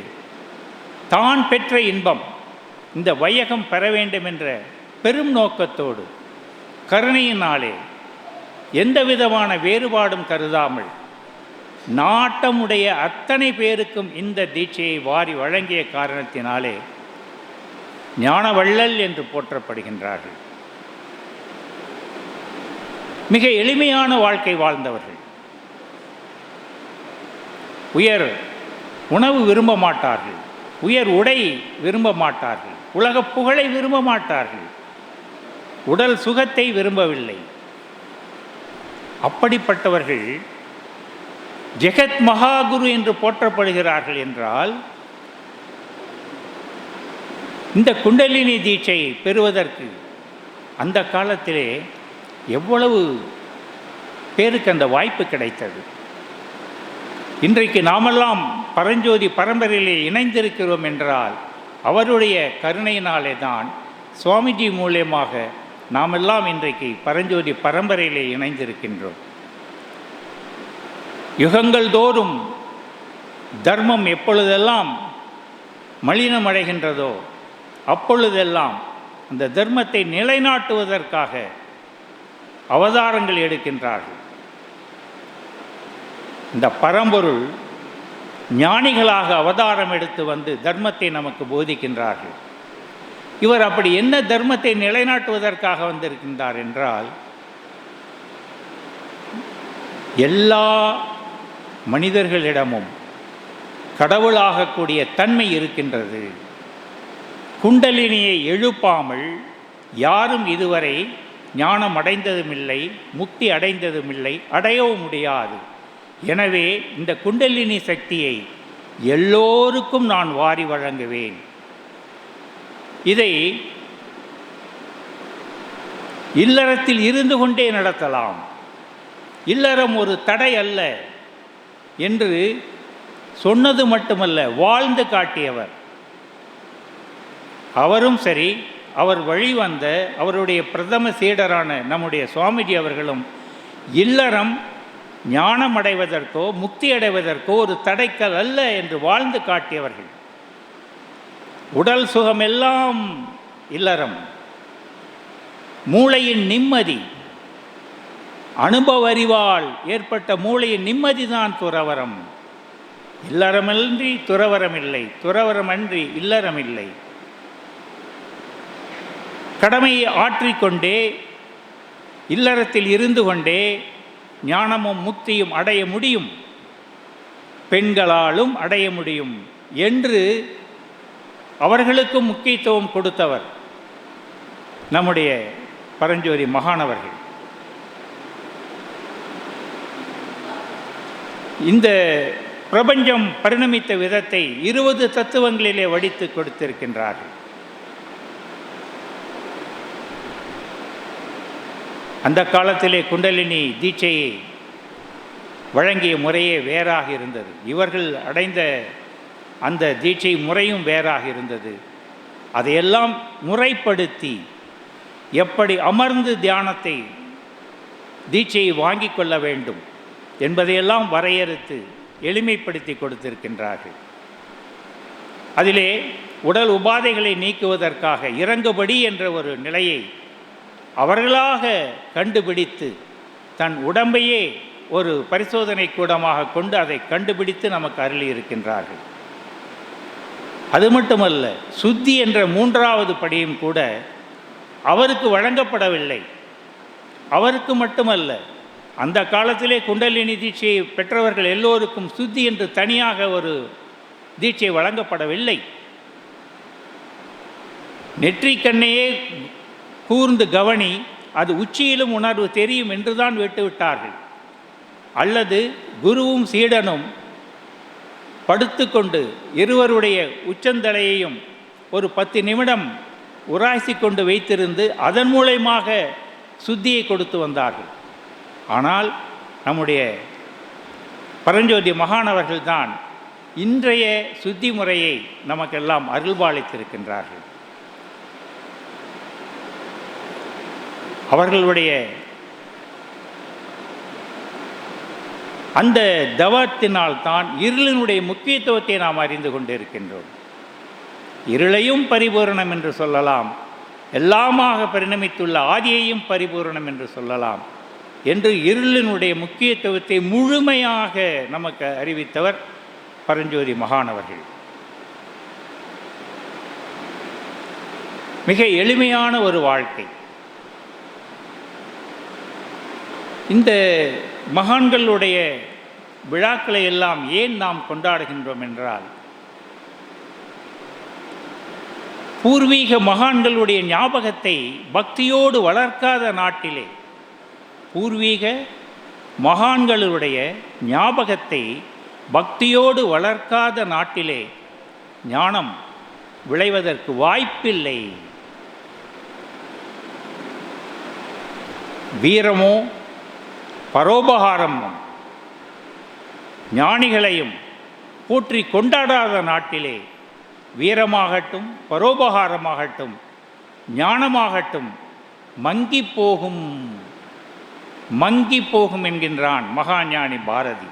தான் பெற்ற இன்பம் இந்த வையகம் பெற வேண்டும் என்ற பெரும் நோக்கத்தோடு கருணையினாலே எந்த விதமான வேறுபாடும் கருதாமல் நாட்டமுடைய அத்தனை பேருக்கும் இந்த தீட்சையை வாரி வழங்கிய காரணத்தினாலே ஞானவள்ளல் என்று போற்றப்படுகின்றார்கள். மிக எளிமையான வாழ்க்கை வாழ்ந்தவர்கள். உயர் உணவு விரும்ப மாட்டார்கள், உயர் உடை விரும்ப மாட்டார்கள், உலக புகழை விரும்ப மாட்டார்கள், உடல் சுகத்தை விரும்பவில்லை. அப்படிப்பட்டவர்கள் ஜெகத் மகாகுரு என்று போற்றப்படுகிறார்கள் என்றால் இந்த குண்டலினி தீட்சையை பெறுவதற்கு அந்த காலத்திலே எவ்வளவு பேருக்கு அந்த வாய்ப்பு கிடைத்தது. இன்றைக்கு நாமெல்லாம் பரஞ்சோதி பரம்பரையிலே இணைந்திருக்கிறோம் என்றால் அவருடைய கருணையினாலே தான் சுவாமிஜி மூலியமாக நாமெல்லாம் இன்றைக்கு பரஞ்சோதி பரம்பரையிலே இணைந்திருக்கின்றோம். யுகங்கள் தோறும் தர்மம் எப்பொழுதெல்லாம் மலினமடைகின்றதோ அப்பொழுதெல்லாம் அந்த தர்மத்தை நிலைநாட்டுவதற்காக அவதாரங்கள் எடுக்கின்றார்கள். இந்த பரம்பொருள் ஞானிகளாக அவதாரம் எடுத்து வந்து தர்மத்தை நமக்கு போதிக்கின்றார்கள். இவர் அப்படி என்ன தர்மத்தை நிலைநாட்டுவதற்காக வந்திருக்கின்றார் என்றால் எல்லா மனிதர்களிடமும் கடவுளாகக்கூடிய தன்மை இருக்கின்றது. குண்டலினியை எழுப்பாமல் யாரும் இதுவரை ஞானம் அடைந்ததுமில்லை, முக்தி அடைந்ததுமில்லை, அடையவும் முடியாது. எனவே இந்த குண்டலினி சக்தியை எல்லோருக்கும் நான் வாரி வழங்குவேன். இதை இல்லறத்தில் இருந்து கொண்டே நடத்தலாம், இல்லறம் ஒரு தடை அல்ல என்று சொன்னது மட்டுமல்ல, வாழ்ந்து காட்டியவர். அவரும் சரி, அவர் வழிவந்த அவருடைய பிரதம சீடரான நம்முடைய சுவாமிஜி அவர்களும் இல்லறம் ஞானம் அடைவதற்கோ முக்தி அடைவதற்கோ ஒரு தடைக்கல் அல்ல என்று வாழ்ந்து காட்டியவர்கள். உடல் சுகமெல்லாம் இல்லறம், மூளையின் நிம்மதி, அனுபவ அறிவால் ஏற்பட்ட மூளையின் நிம்மதிதான் துறவரம். இல்லறமின்றி துறவரம் இல்லை, துறவரமன்றி இல்லறம் இல்லை. கடமையை ஆற்றிக்கொண்டே இல்லறத்தில் இருந்து கொண்டே ஞானமும் முக்தியும் அடைய முடியும், பெண்களாலும் அடைய முடியும் என்று அவர்களுக்கும் முக்கியத்துவம் கொடுத்தவர் நம்முடைய பரஞ்சோதி மகானவர்கள். இந்த பிரபஞ்சம் பரிணமித்த விதத்தை 20 தத்துவங்களிலே வடித்து கொடுத்திருக்கின்றார்கள். அந்த காலத்திலே குண்டலினி தீட்சையை வழங்கிய முறையே வேறாக இருந்தது. இவர்கள் அடைந்த அந்த தீட்சை முறையும் வேறாக இருந்தது. அதையெல்லாம் முறைப்படுத்தி எப்படி அமர்ந்து தியானத்தை தீட்சையை வாங்கி கொள்ள வேண்டும் என்பதையெல்லாம் வரையறுத்து எளிமைப்படுத்தி கொடுத்திருக்கின்றார்கள். அதிலே உடல் உபாதைகளை நீக்குவதற்காக இறங்குபடி என்ற ஒரு நிலையை அவர்களாக கண்டுபிடித்து தன் உடம்பையே ஒரு பரிசோதனை கூடமாக கொண்டு அதை கண்டுபிடித்து நமக்கு அருளி இருக்கின்றார்கள். அது மட்டுமல்ல, சுத்தி என்ற மூன்றாவது படியும் கூட அவருக்கு வழங்கப்படவில்லை. அவருக்கு மட்டுமல்ல, அந்த காலத்திலே குண்டலினி தீட்சையை பெற்றவர்கள் எல்லோருக்கும் சுத்தி என்று தனியாக ஒரு தீட்சை வழங்கப்படவில்லை. நெற்றிக்கண்ணையே கூர்ந்து கவனி, அது உச்சியிலும் உணர்வு தெரியும் என்றுதான் விட்டுவிட்டார்கள். அல்லது குருவும் சீடனும் படுத்துக்கொண்டு இருவருடைய உச்சந்தலையையும் ஒரு 10 நிமிடம் உராய்ச்சி கொண்டு வைத்திருந்து அதன் மூலமாக சுத்தியை கொடுத்து வந்தார்கள். ஆனால் நம்முடைய பரஞ்சோதி மகானவர்கள்தான் இன்றைய சுத்தி முறையை நமக்கெல்லாம் அருள்பாலித்திருக்கின்றார்கள். அவர்களுடைய அந்த தவத்தினால் தான் இருளினுடைய முக்கியத்துவத்தை நாம் அறிந்து கொண்டிருக்கின்றோம். இருளையும் பரிபூரணம் என்று சொல்லலாம், எல்லாமாக பரிணமித்துள்ள ஆதியையும் பரிபூரணம் என்று சொல்லலாம் என்று இருளினுடைய முக்கியத்துவத்தை முழுமையாக நமக்கு அறிவித்தவர் பரஞ்சோதி மகானவர்கள். மிக எளிமையான ஒரு வாழ்க்கை. இந்த மகான்களுடைய விழாக்களை எல்லாம் ஏன் நாம் கொண்டாடுகின்றோம் என்றால், பூர்வீக மகான்களுடைய ஞாபகத்தை பக்தியோடு வளர்க்காத நாட்டிலே, பூர்வீக மகான்களுடைய ஞாபகத்தை பக்தியோடு வளர்க்காத நாட்டிலே ஞானம் விளைவதற்கு வாய்ப்பில்லை. வீரமோ பரோபகாரமும் ஞானிகளையும் போற்றி கொண்டாடாத நாட்டிலே வீரமாகட்டும் பரோபகாரமாகட்டும் ஞானமாகட்டும் மங்கி போகும் என்கின்றான் மகாஞானி பாரதி.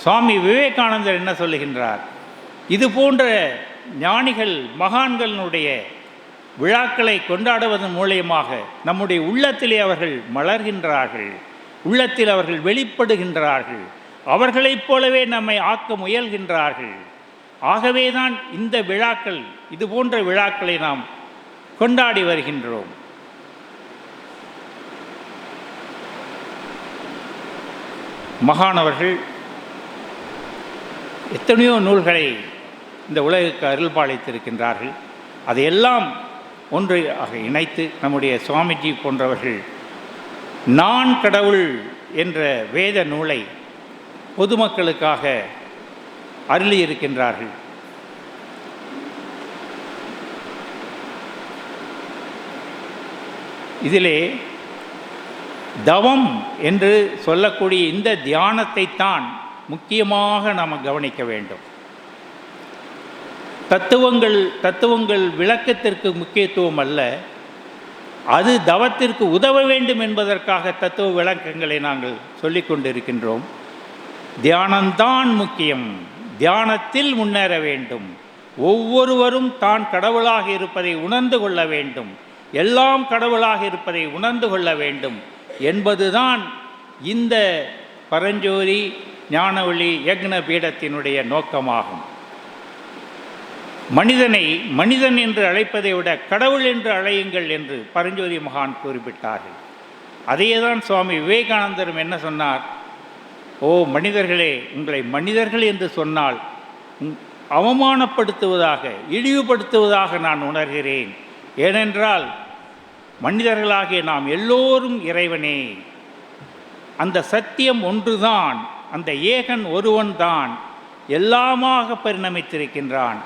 சுவாமி விவேகானந்தர் என்ன சொல்லுகின்றார்? இது போன்ற ஞானிகள் மகான்களுடைய விழாக்களை கொண்டாடுவதன் மூலயமாக நம்முடைய உள்ளத்திலே அவர்கள் மலர்கின்றார்கள், உள்ளத்தில் அவர்கள் வெளிப்படுகின்றார்கள், அவர்களைப் போலவே நம்மை ஆக்க முயல்கின்றார்கள். ஆகவேதான் இந்த விழாக்கள், இது போன்ற விழாக்களை நாம் கொண்டாடி வருகின்றோம். மகானவர்கள் எத்தனையோ நூல்களை இந்த உலகுக்கு அருள்பாலித்திருக்கின்றார்கள். அதையெல்லாம் ஒன்றாக இணைத்து நம்முடைய சுவாமிஜி போன்றவர்கள் நான் கடவுள் என்ற வேத நூலை பொதுமக்களுக்காக அருளியிருக்கின்றார்கள். இதிலே தவம் என்று சொல்லக்கூடிய இந்த தியானத்தை தான் முக்கியமாக நாம் கவனிக்க வேண்டும். தத்துவங்கள் விளக்கத்திற்கு முக்கியத்துவம் அல்ல, அது தவத்திற்கு உதவ வேண்டும் என்பதற்காக தத்துவ விளக்கங்களை நாங்கள் சொல்லிக் கொண்டிருக்கின்றோம். தியானம்தான் முக்கியம், தியானத்தில் முன்னேற வேண்டும். ஒவ்வொருவரும் தான் கடவுளாக இருப்பதை உணர்ந்து கொள்ள வேண்டும், எல்லாம் கடவுளாக இருப்பதை உணர்ந்து கொள்ள வேண்டும் என்பதுதான் இந்த பரஞ்சோதி ஞானவழி யக்ன பீடத்தினுடைய நோக்கமாகும். மனிதனை மனிதன் என்று அழைப்பதை விட கடவுள் என்று அழையுங்கள் என்று பரஞ்சோதி மகான் குறிப்பிட்டார்கள். அதையே தான் சுவாமி விவேகானந்தரும் என்ன சொன்னார்? ஓ மனிதர்களே, உங்களை மனிதர்கள் என்று சொன்னால் அவமானப்படுத்துவதாக, இழிவுபடுத்துவதாக நான் உணர்கிறேன். ஏனென்றால் மனிதர்களாகிய நாம் எல்லோரும் இறைவனே. அந்த சத்தியம் ஒன்றுதான், அந்த ஏகன் ஒருவன்தான் எல்லாமாக பரிணமித்திருக்கின்றான்,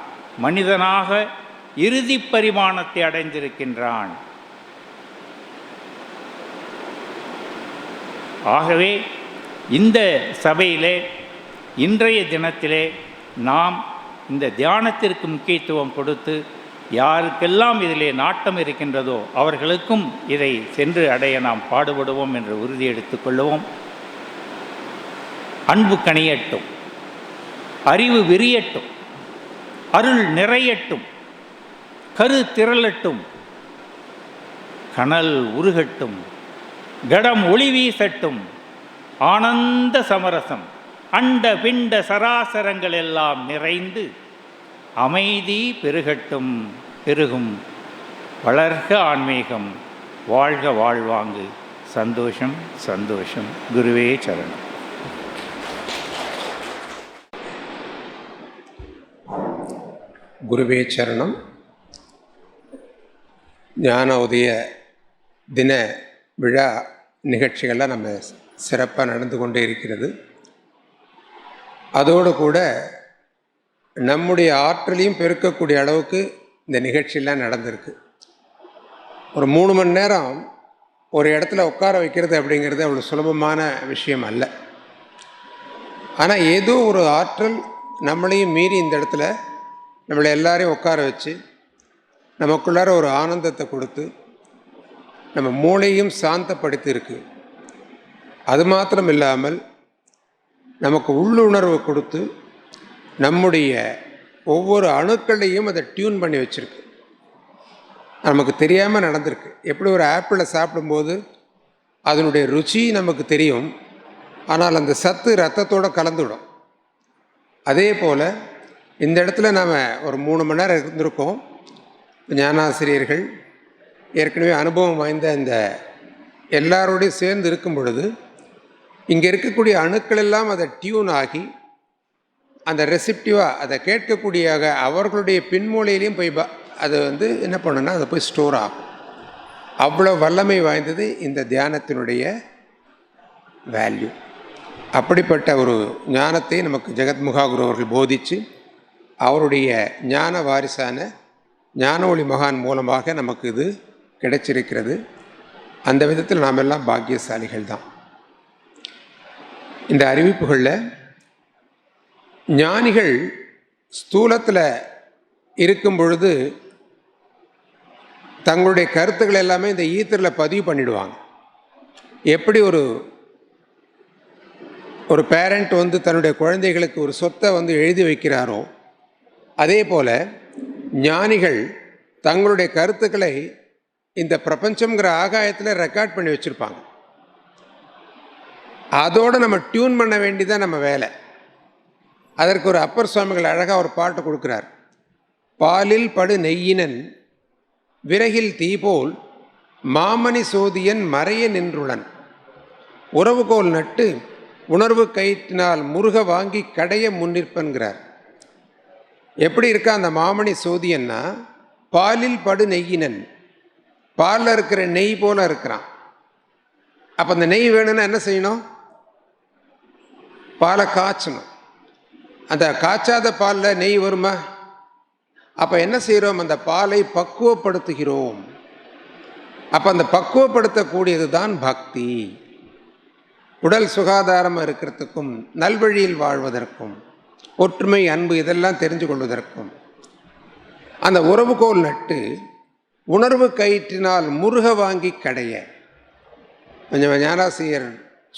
மனிதனாக இறுதி பரிமாணத்தை அடைந்திருக்கின்றான். ஆகவே இந்த சபையிலே இன்றைய தினத்திலே நாம் இந்த தியானத்திற்கு முக்கியத்துவம் கொடுத்து யாருக்கெல்லாம் இதிலே நாட்டம் இருக்கின்றதோ அவர்களுக்கும் இதை சென்று அடைய நாம் பாடுபடுவோம் என்று உறுதி எடுத்துக்கொள்வோம். அன்பு கனியட்டும், அறிவு விரியட்டும், அருள் நிறையட்டும், கரு திரளட்டும், கனல் உருகட்டும், கடம் ஒளி வீசட்டும், ஆனந்த சமரசம் அண்ட பிண்ட சராசரங்கள் எல்லாம் நிறைந்து அமைதி பெருகட்டும் பெருகும். வளர்க ஆன்மீகம், வாழ்க வாழ்வாங்கு. சந்தோஷம் சந்தோஷம். குருவே சரணம். குருவே சரணம். ஞான உதய தின விழா நிகழ்ச்சிகள்லாம் நம்ம சிறப்பாக நடந்து கொண்டே இருக்கிறது. அதோடு கூட நம்முடைய ஆற்றலையும் பெருக்கக்கூடிய அளவுக்கு இந்த நிகழ்ச்சியெல்லாம் நடந்திருக்கு. ஒரு 3 மணி நேரம் ஒரு இடத்துல உட்கார வைக்கிறது அப்படிங்கிறது அவ்வளோ சுலபமான விஷயம் அல்ல. ஆனால் ஏதோ ஒரு ஆற்றல் நம்மளையும் மீறி இந்த இடத்துல நம்மளை எல்லாரையும் உட்கார வச்சு நமக்குள்ளார ஒரு ஆனந்தத்தை கொடுத்து நம்ம மூளையும் சாந்தப்படுத்தி இருக்கு. அது மாத்திரம் இல்லாமல் நமக்கு உள்ளுணர்வு கொடுத்து நம்முடைய ஒவ்வொரு அணுக்களையும் அதை டியூன் பண்ணி வச்சுருக்கு. நமக்கு தெரியாமல் நடந்திருக்கு. எப்படி ஒரு ஆப்பிளை சாப்பிடும்போது அதனுடைய ருச்சி நமக்கு தெரியும், ஆனால் அந்த சத்து ரத்தத்தோடு கலந்துவிடும். அதே போல் இந்த இடத்துல நாம் ஒரு 3 மணி நேரம் இருந்திருக்கோம். ஞானாசிரியர்கள் ஏற்கனவே அனுபவம் வாய்ந்த இந்த எல்லாரோடையும் சேர்ந்து இருக்கும் பொழுது இங்கே இருக்கக்கூடிய அணுக்கள் எல்லாம் அதை டியூன் ஆகி அந்த ரெசிப்டிவாக அதை கேட்கக்கூடிய அவர்களுடைய பின்மூலையிலையும் போய் அது என்ன பண்ணுன்னா அதை போய் ஸ்டோர் ஆகும். அவ்வளோ வல்லமை வாய்ந்தது இந்த தியானத்தினுடைய வேல்யூ. அப்படிப்பட்ட ஒரு ஞானத்தை நமக்கு ஜெகத்முகா குரு அவர்கள் போதித்து அவருடைய ஞான வாரிசான ஞான ஒளி மகான் மூலமாக நமக்கு இது கிடைச்சிருக்கிறது. அந்த விதத்தில் நாம் எல்லாம் பாக்கியசாலிகள் தான். இந்த அறிவிப்புகளில் ஞானிகள் ஸ்தூலத்தில் இருக்கும் பொழுது தங்களுடைய கருத்துக்கள் எல்லாமே இந்த ஈத்தரில் பதிவு பண்ணிடுவாங்க. எப்படி ஒரு பேரண்ட் தன்னுடைய குழந்தைகளுக்கு ஒரு சொத்தை எழுதி வைக்கிறாரோ, அதே போல் ஞானிகள் தங்களுடைய கருத்துக்களை இந்த பிரபஞ்சம்ங்கிற ஆகாயத்தில் ரெக்கார்ட் பண்ணி வச்சுருப்பாங்க. அதோடு நம்ம டியூன் பண்ண வேண்டியதான் நம்ம வேலை. அதற்கு ஒரு அப்பர் சுவாமிகள் அழகாக ஒரு பாட்டு கொடுக்குறார். பாலில் படு நெய்யினன் விறகில் தீபோல் மாமணி சோதியன் மறைய நின்றுளன் உறவுகோல் நட்டு உணர்வு கயிற்றினால் முருக வாங்கி கடைய முன்னிற்பன்கிறார். எப்படி இருக்கா அந்த மாமணி சோதியன்னா, பாலில் படு நெய்யினன், பாலில் இருக்கிற நெய் போல இருக்கிறான். அப்போ அந்த நெய் வேணும்னா என்ன செய்யணும்? பாலை காய்ச்சணும். அந்த காய்ச்சாத பாலில் நெய் வருமா? அப்போ என்ன செய்கிறோம்? அந்த பாலை பக்குவப்படுத்துகிறோம். அப்போ அந்த பக்குவப்படுத்தக்கூடியது தான் பக்தி. உடல் சுகாதாரமாக இருக்கிறதுக்கும் நல்வழியில் வாழ்வதற்கும் ஒற்றுமை அன்பு இதெல்லாம் தெரிஞ்சு கொள்வதற்கும் அந்த உறவுகோல் நட்டு உணர்வு கயிற்றினால் முருக வாங்கி கடைய. கொஞ்சம் ஞானாசிரியர்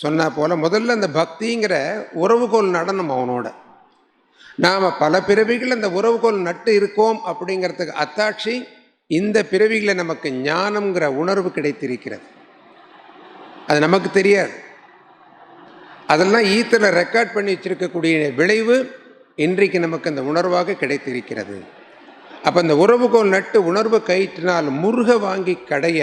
சொன்ன போல் முதல்ல அந்த பக்திங்கிற உறவுகோல் நடனம் அவனோட. நாம் பல பிறவிகள் அந்த உறவுகோல் நட்டு இருக்கோம் அப்படிங்கிறதுக்கு அத்தாட்சி இந்த பிறவிகளில் நமக்கு ஞானம்ங்கிற உணர்வு கிடைத்திருக்கிறது. அது நமக்கு தெரியாது. அதெல்லாம் ஈத்தரில் ரெக்கார்ட் பண்ணி வச்சிருக்கக்கூடிய விளைவு இன்றைக்கு நமக்கு அந்த உணர்வாக கிடைத்திருக்கிறது. அப்போ அந்த உறவுகோல் நட்டு உணர்வு கயிற்றினால் முருக வாங்கி கடைய.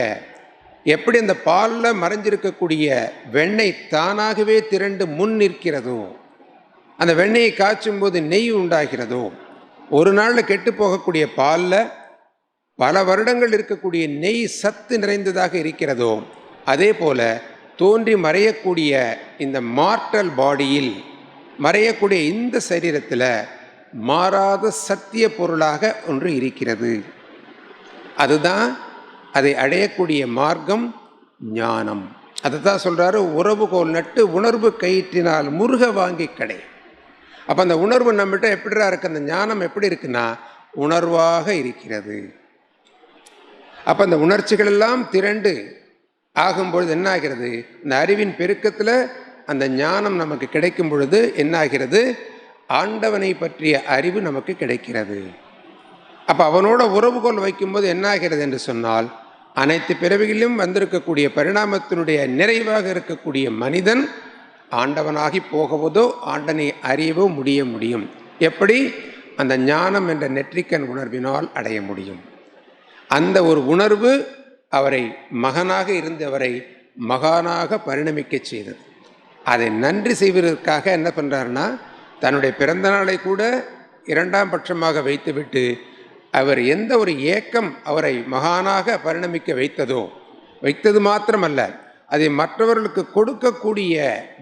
எப்படி அந்த பாலில் மறைஞ்சிருக்கக்கூடிய வெண்ணெய் தானாகவே திரண்டு முன் நிற்கிறதோ, அந்த வெண்ணெயை காய்ச்சும் போது நெய் உண்டாகிறதோ, ஒரு நாளில் கெட்டு போகக்கூடிய பாலில் பல வருடங்கள் இருக்கக்கூடிய நெய் சத்து நிறைந்ததாக இருக்கிறதோ, அதே போல் தோன்றி மறையக்கூடிய இந்த மார்டல் பாடியில் மறையக்கூடிய இந்த சரீரத்தில் மாறாத சத்திய பொருளாக ஒன்று இருக்கிறது. அதுதான் அதை அடையக்கூடிய மார்க்கம் ஞானம். அதை தான் சொல்கிறாரு, உறவுகோல் நட்டு உணர்வு கயிற்றினால் முருக வாங்கி கடை. அப்போ அந்த உணர்வு நம்மகிட்ட எப்படிடா இருக்குது? அந்த ஞானம் எப்படி இருக்குன்னா உணர்வாக இருக்கிறது. அப்போ அந்த உணர்ச்சிகள் எல்லாம் திரண்டு ஆகும்பொழுது என்ன ஆகிறது? இந்த அறிவின் பெருக்கத்தில் அந்த ஞானம் நமக்கு கிடைக்கும் பொழுது என்ன ஆகிறது? ஆண்டவனை பற்றிய அறிவு நமக்கு கிடைக்கிறது. அப்போ அவனோட உறவுகோல் வைக்கும்போது என்ன ஆகிறது என்று சொன்னால், அனைத்து பிறவிகளிலும் வந்திருக்கக்கூடிய பரிணாமத்தினுடைய நிறைவாக இருக்கக்கூடிய மனிதன் ஆண்டவனாகி போகவதோ ஆண்டனை அறியவோ முடியும். எப்படி? அந்த ஞானம் என்ற நெற்றிக்கண் உணர்வினால் அடைய முடியும். அந்த ஒரு உணர்வு அவரை மகனாக இருந்தவரை மகானாக பரிணமிக்க செய்தது. அதை நன்றி செய்வதற்காக என்ன பண்ணுறாருன்னா, தன்னுடைய பிறந்த நாளை கூட 2ஆம் பட்சமாக வைத்துவிட்டு அவர் எந்த ஒரு ஏக்கம் அவரை மகானாக பரிணமிக்க வைத்தது மாத்திரமல்ல, அதை மற்றவர்களுக்கு கொடுக்கக்கூடிய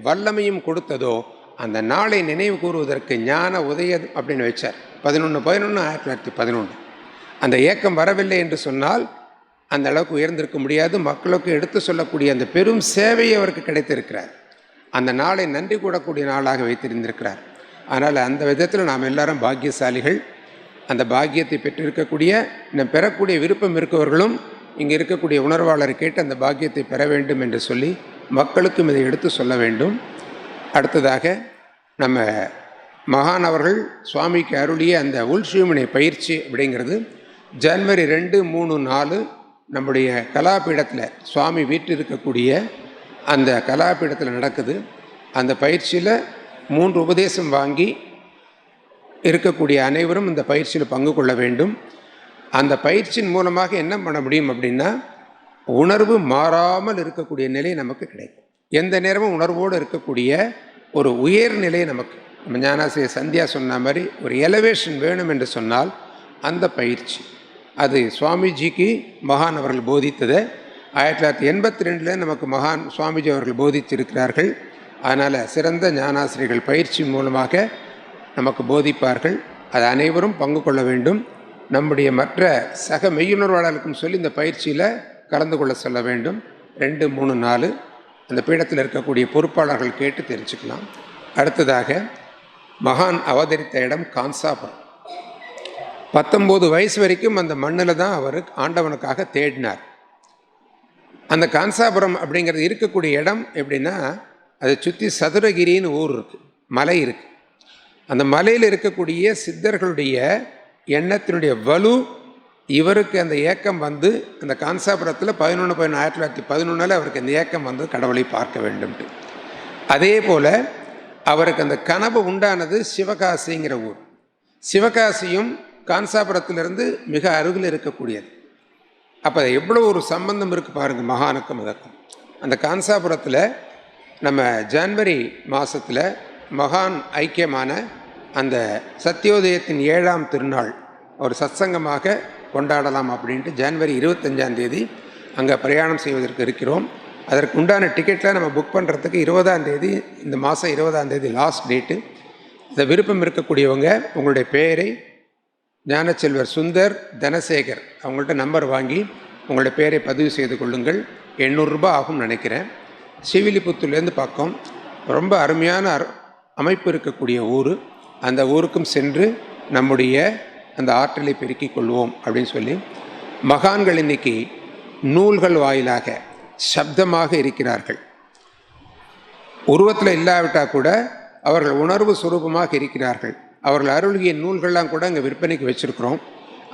வல்லமையும் கொடுத்ததோ, அந்த நாளை நினைவு கூறுவதற்கு ஞான உதயம் அப்படின்னு வச்சார். 11/11/1911. அந்த ஏக்கம் வரவில்லை என்று சொன்னால் அந்த அளவுக்கு உயர்ந்திருக்க முடியாது. மக்களுக்கு எடுத்து சொல்லக்கூடிய அந்த பெரும் சேவை அவருக்கு கிடைத்திருக்கிறார். அந்த நாளை நன்றி கூடக்கூடிய நாளாக வைத்திருந்திருக்கிறார். அதனால் அந்த விதத்தில் நாம் எல்லாரும் பாக்கியசாலிகள். அந்த பாக்கியத்தை பெற்றிருக்கக்கூடிய, இன்னும் பெறக்கூடிய விருப்பம் இருக்கவர்களும் இங்கே இருக்கக்கூடிய உணர்வாளரை கேட்டு அந்த பாக்கியத்தை பெற வேண்டும் என்று சொல்லி மக்களுக்கும் இதை எடுத்து சொல்ல வேண்டும். அடுத்ததாக நம்ம மகான் அவர்கள் சுவாமிக்கு அருளிய அந்த உள்சிவமனை பயிற்சி அப்படிங்கிறது ஜனவரி 2, 3, 4 நம்முடைய கலாபீடத்தில் சுவாமி வீட்டில் இருக்கக்கூடிய அந்த கலாபீடத்தில் நடக்குது. அந்த பயிற்சியில் 3 உபதேசம் வாங்கி இருக்கக்கூடிய அனைவரும் இந்த பயிற்சியில் பங்கு கொள்ள வேண்டும். அந்த பயிற்சியின் மூலமாக என்ன பண்ண முடியும் அப்படின்னா, உணர்வு மாறாமல் இருக்கக்கூடிய நிலை நமக்கு கிடைக்கும். எந்த நேரமும் உணர்வோடு இருக்கக்கூடிய ஒரு உயர்நிலை நமக்கு, நம்ம ஞானாசிரியர் சந்தியா சொன்ன மாதிரி ஒரு எலவேஷன் வேணும் என்று சொன்னால் அந்த பயிற்சி அது சுவாமிஜிக்கு மகான் அவர்கள் போதித்ததை 1982 நமக்கு மகான் சுவாமிஜி அவர்கள் போதித்திருக்கிறார்கள். அதனால் சிறந்த ஞானாசிரியர்கள் பயிற்சி மூலமாக நமக்கு போதிப்பார்கள். அது அனைவரும் பங்கு கொள்ள வேண்டும். நம்முடைய மற்ற சக மெய்யுணர்வாளர்களுக்கும் சொல்லி இந்த பயிற்சியில் கலந்து கொள்ள சொல்ல வேண்டும். 2, 3, 4 அந்த பீடத்தில் இருக்கக்கூடிய பொறுப்பாளர்கள் கேட்டு தெரிஞ்சுக்கலாம். அடுத்ததாக மகான் அவதரித்த இடம் கான்சாபுரம். 19 வயசு வரைக்கும் அந்த மண்ணில் தான் அவர் ஆண்டவனுக்காக தேடினார். அந்த கான்சாபுரம் அப்படிங்கிறது இருக்கக்கூடிய இடம் எப்படின்னா, அதை சுற்றி சதுரகிரின்னு ஊர் இருக்குது, மலை இருக்குது. அந்த மலையில் இருக்கக்கூடிய சித்தர்களுடைய எண்ணத்தினுடைய வலு இவருக்கு அந்த ஏக்கம் வந்து அந்த கான்சாபுரத்தில் 11/11/1911 அவருக்கு அந்த ஏக்கம் வந்து கடவுளை பார்க்க வேண்டும்ட்டு. அதே போல் அவருக்கு அந்த கனவு உண்டானது சிவகாசிங்கிற ஊர். சிவகாசியும் கான்சாபுரத்திலிருந்து மிக அருகில் இருக்கக்கூடியது. அப்போ எவ்வளோ ஒரு சம்பந்தம் இருக்குது பாருங்கள் மகானுக்கும் அதற்கும். அந்த கான்சாபுரத்தில் நம்ம ஜனவரி மாதத்தில் மகான் ஐக்கியமான அந்த சத்தியோதயத்தின் 7ஆம் திருநாள் ஒரு சத்சங்கமாக கொண்டாடலாம் அப்படின்ட்டு ஜனவரி 25ஆம் தேதி அங்கே பிரயாணம் செய்வதற்கு இருக்கிறோம். அதற்கு உண்டான டிக்கெட்டில் நம்ம புக் பண்ணுறதுக்கு 20ஆம் தேதி, இந்த மாதம் 20ஆம் தேதி லாஸ்ட் டேட்டு. இந்த விருப்பம் இருக்கக்கூடியவங்க உங்களுடைய பெயரை ஞானச்செல்வர் சுந்தர் தனசேகர் அவங்கள்ட்ட நம்பர் வாங்கி உங்களுடைய பெயரை பதிவு செய்து கொள்ளுங்கள். 800 ரூபாய் ஆகும் நினைக்கிறேன். சிவிலிபுத்தூர்லேருந்து பக்கம், ரொம்ப அருமையான அமைப்பு இருக்கக்கூடிய ஊர். அந்த ஊருக்கும் சென்று நம்முடைய அந்த ஆற்றலை பெருக்கிக் கொள்வோம் அப்படின்னு சொல்லி மகான்கள் இன்னைக்கு நூல்கள் வாயிலாக சப்தமாக இருக்கிறார்கள். உருவத்தில் இல்லாவிட்டால் கூட அவர்கள் உணர்வு சுரூபமாக இருக்கிறார்கள். அவர்கள் அருள்கிய நூல்கள்லாம் கூட அங்கே விற்பனைக்கு வச்சுருக்கிறோம்.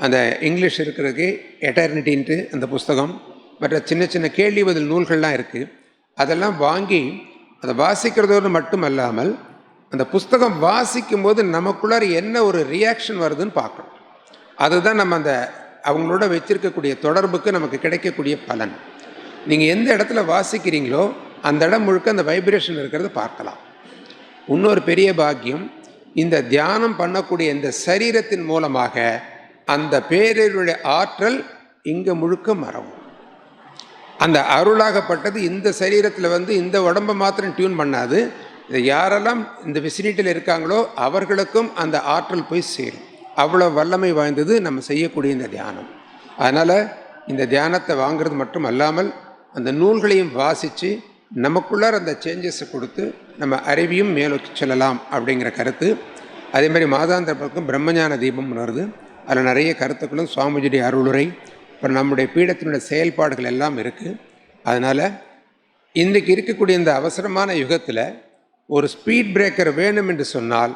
அந்த இங்கிலீஷ் இருக்கிறதுக்கு எட்டர்னிட்டின்ட்டு அந்த புஸ்தகம், மற்ற சின்ன சின்ன கேள்வி பதில் நூல்கள்லாம் இருக்குது. அதெல்லாம் வாங்கி அதை வாசிக்கிறதோடு மட்டும் அல்லாமல் அந்த புஸ்தகம் வாசிக்கும் போது நமக்குள்ளார என்ன ஒரு ரியாக்ஷன் வருதுன்னு பார்க்கணும். அதுதான் நம்ம அந்த அவங்களோட வச்சிருக்கக்கூடிய தொடர்புக்கு நமக்கு கிடைக்கக்கூடிய பலன். நீங்கள் எந்த இடத்துல வாசிக்கிறீங்களோ அந்த இடம் முழுக்க அந்த வைப்ரேஷன் இருக்கிறத பார்க்கலாம். இன்னொரு பெரிய பாக்கியம், இந்த தியானம் பண்ணக்கூடிய இந்த சரீரத்தின் மூலமாக அந்த பேரருடைய ஆற்றல் இங்கே முழுக்க மறவும். அந்த அருளாகப்பட்டது இந்த சரீரத்தில் வந்து இந்த உடம்பை மாத்திரம் டியூன் பண்ணாது. இதை யாரெல்லாம் இந்த விசினிட்டியில் இருக்காங்களோ அவர்களுக்கும் அந்த ஆற்றல் போய் சேரும். அவ்வளோ வல்லமை வாய்ந்தது நம்ம செய்யக்கூடிய இந்த தியானம். அதனால் இந்த தியானத்தை வாங்கிறது மட்டும் அல்லாமல் அந்த நூல்களையும் வாசித்து நமக்குள்ளார் அந்த சேஞ்சஸை கொடுத்து நம்ம அறிவியும் மேலோக்கி செல்லலாம் அப்படிங்கிற கருத்து. அதேமாதிரி மாதாந்திர பக்கம் பிரம்மஞான தீபம் வருது. அதில் நிறைய கருத்துக்களும் சுவாமிஜியுடைய அருளுரை, இப்போ நம்முடைய பீடத்தினுடைய செயல்பாடுகள் எல்லாம் இருக்குது. அதனால் இன்றைக்கு இருக்கக்கூடிய இந்த அவசரமான யுகத்தில் ஒரு ஸ்பீட் பிரேக்கர் வேணும் என்று சொன்னால்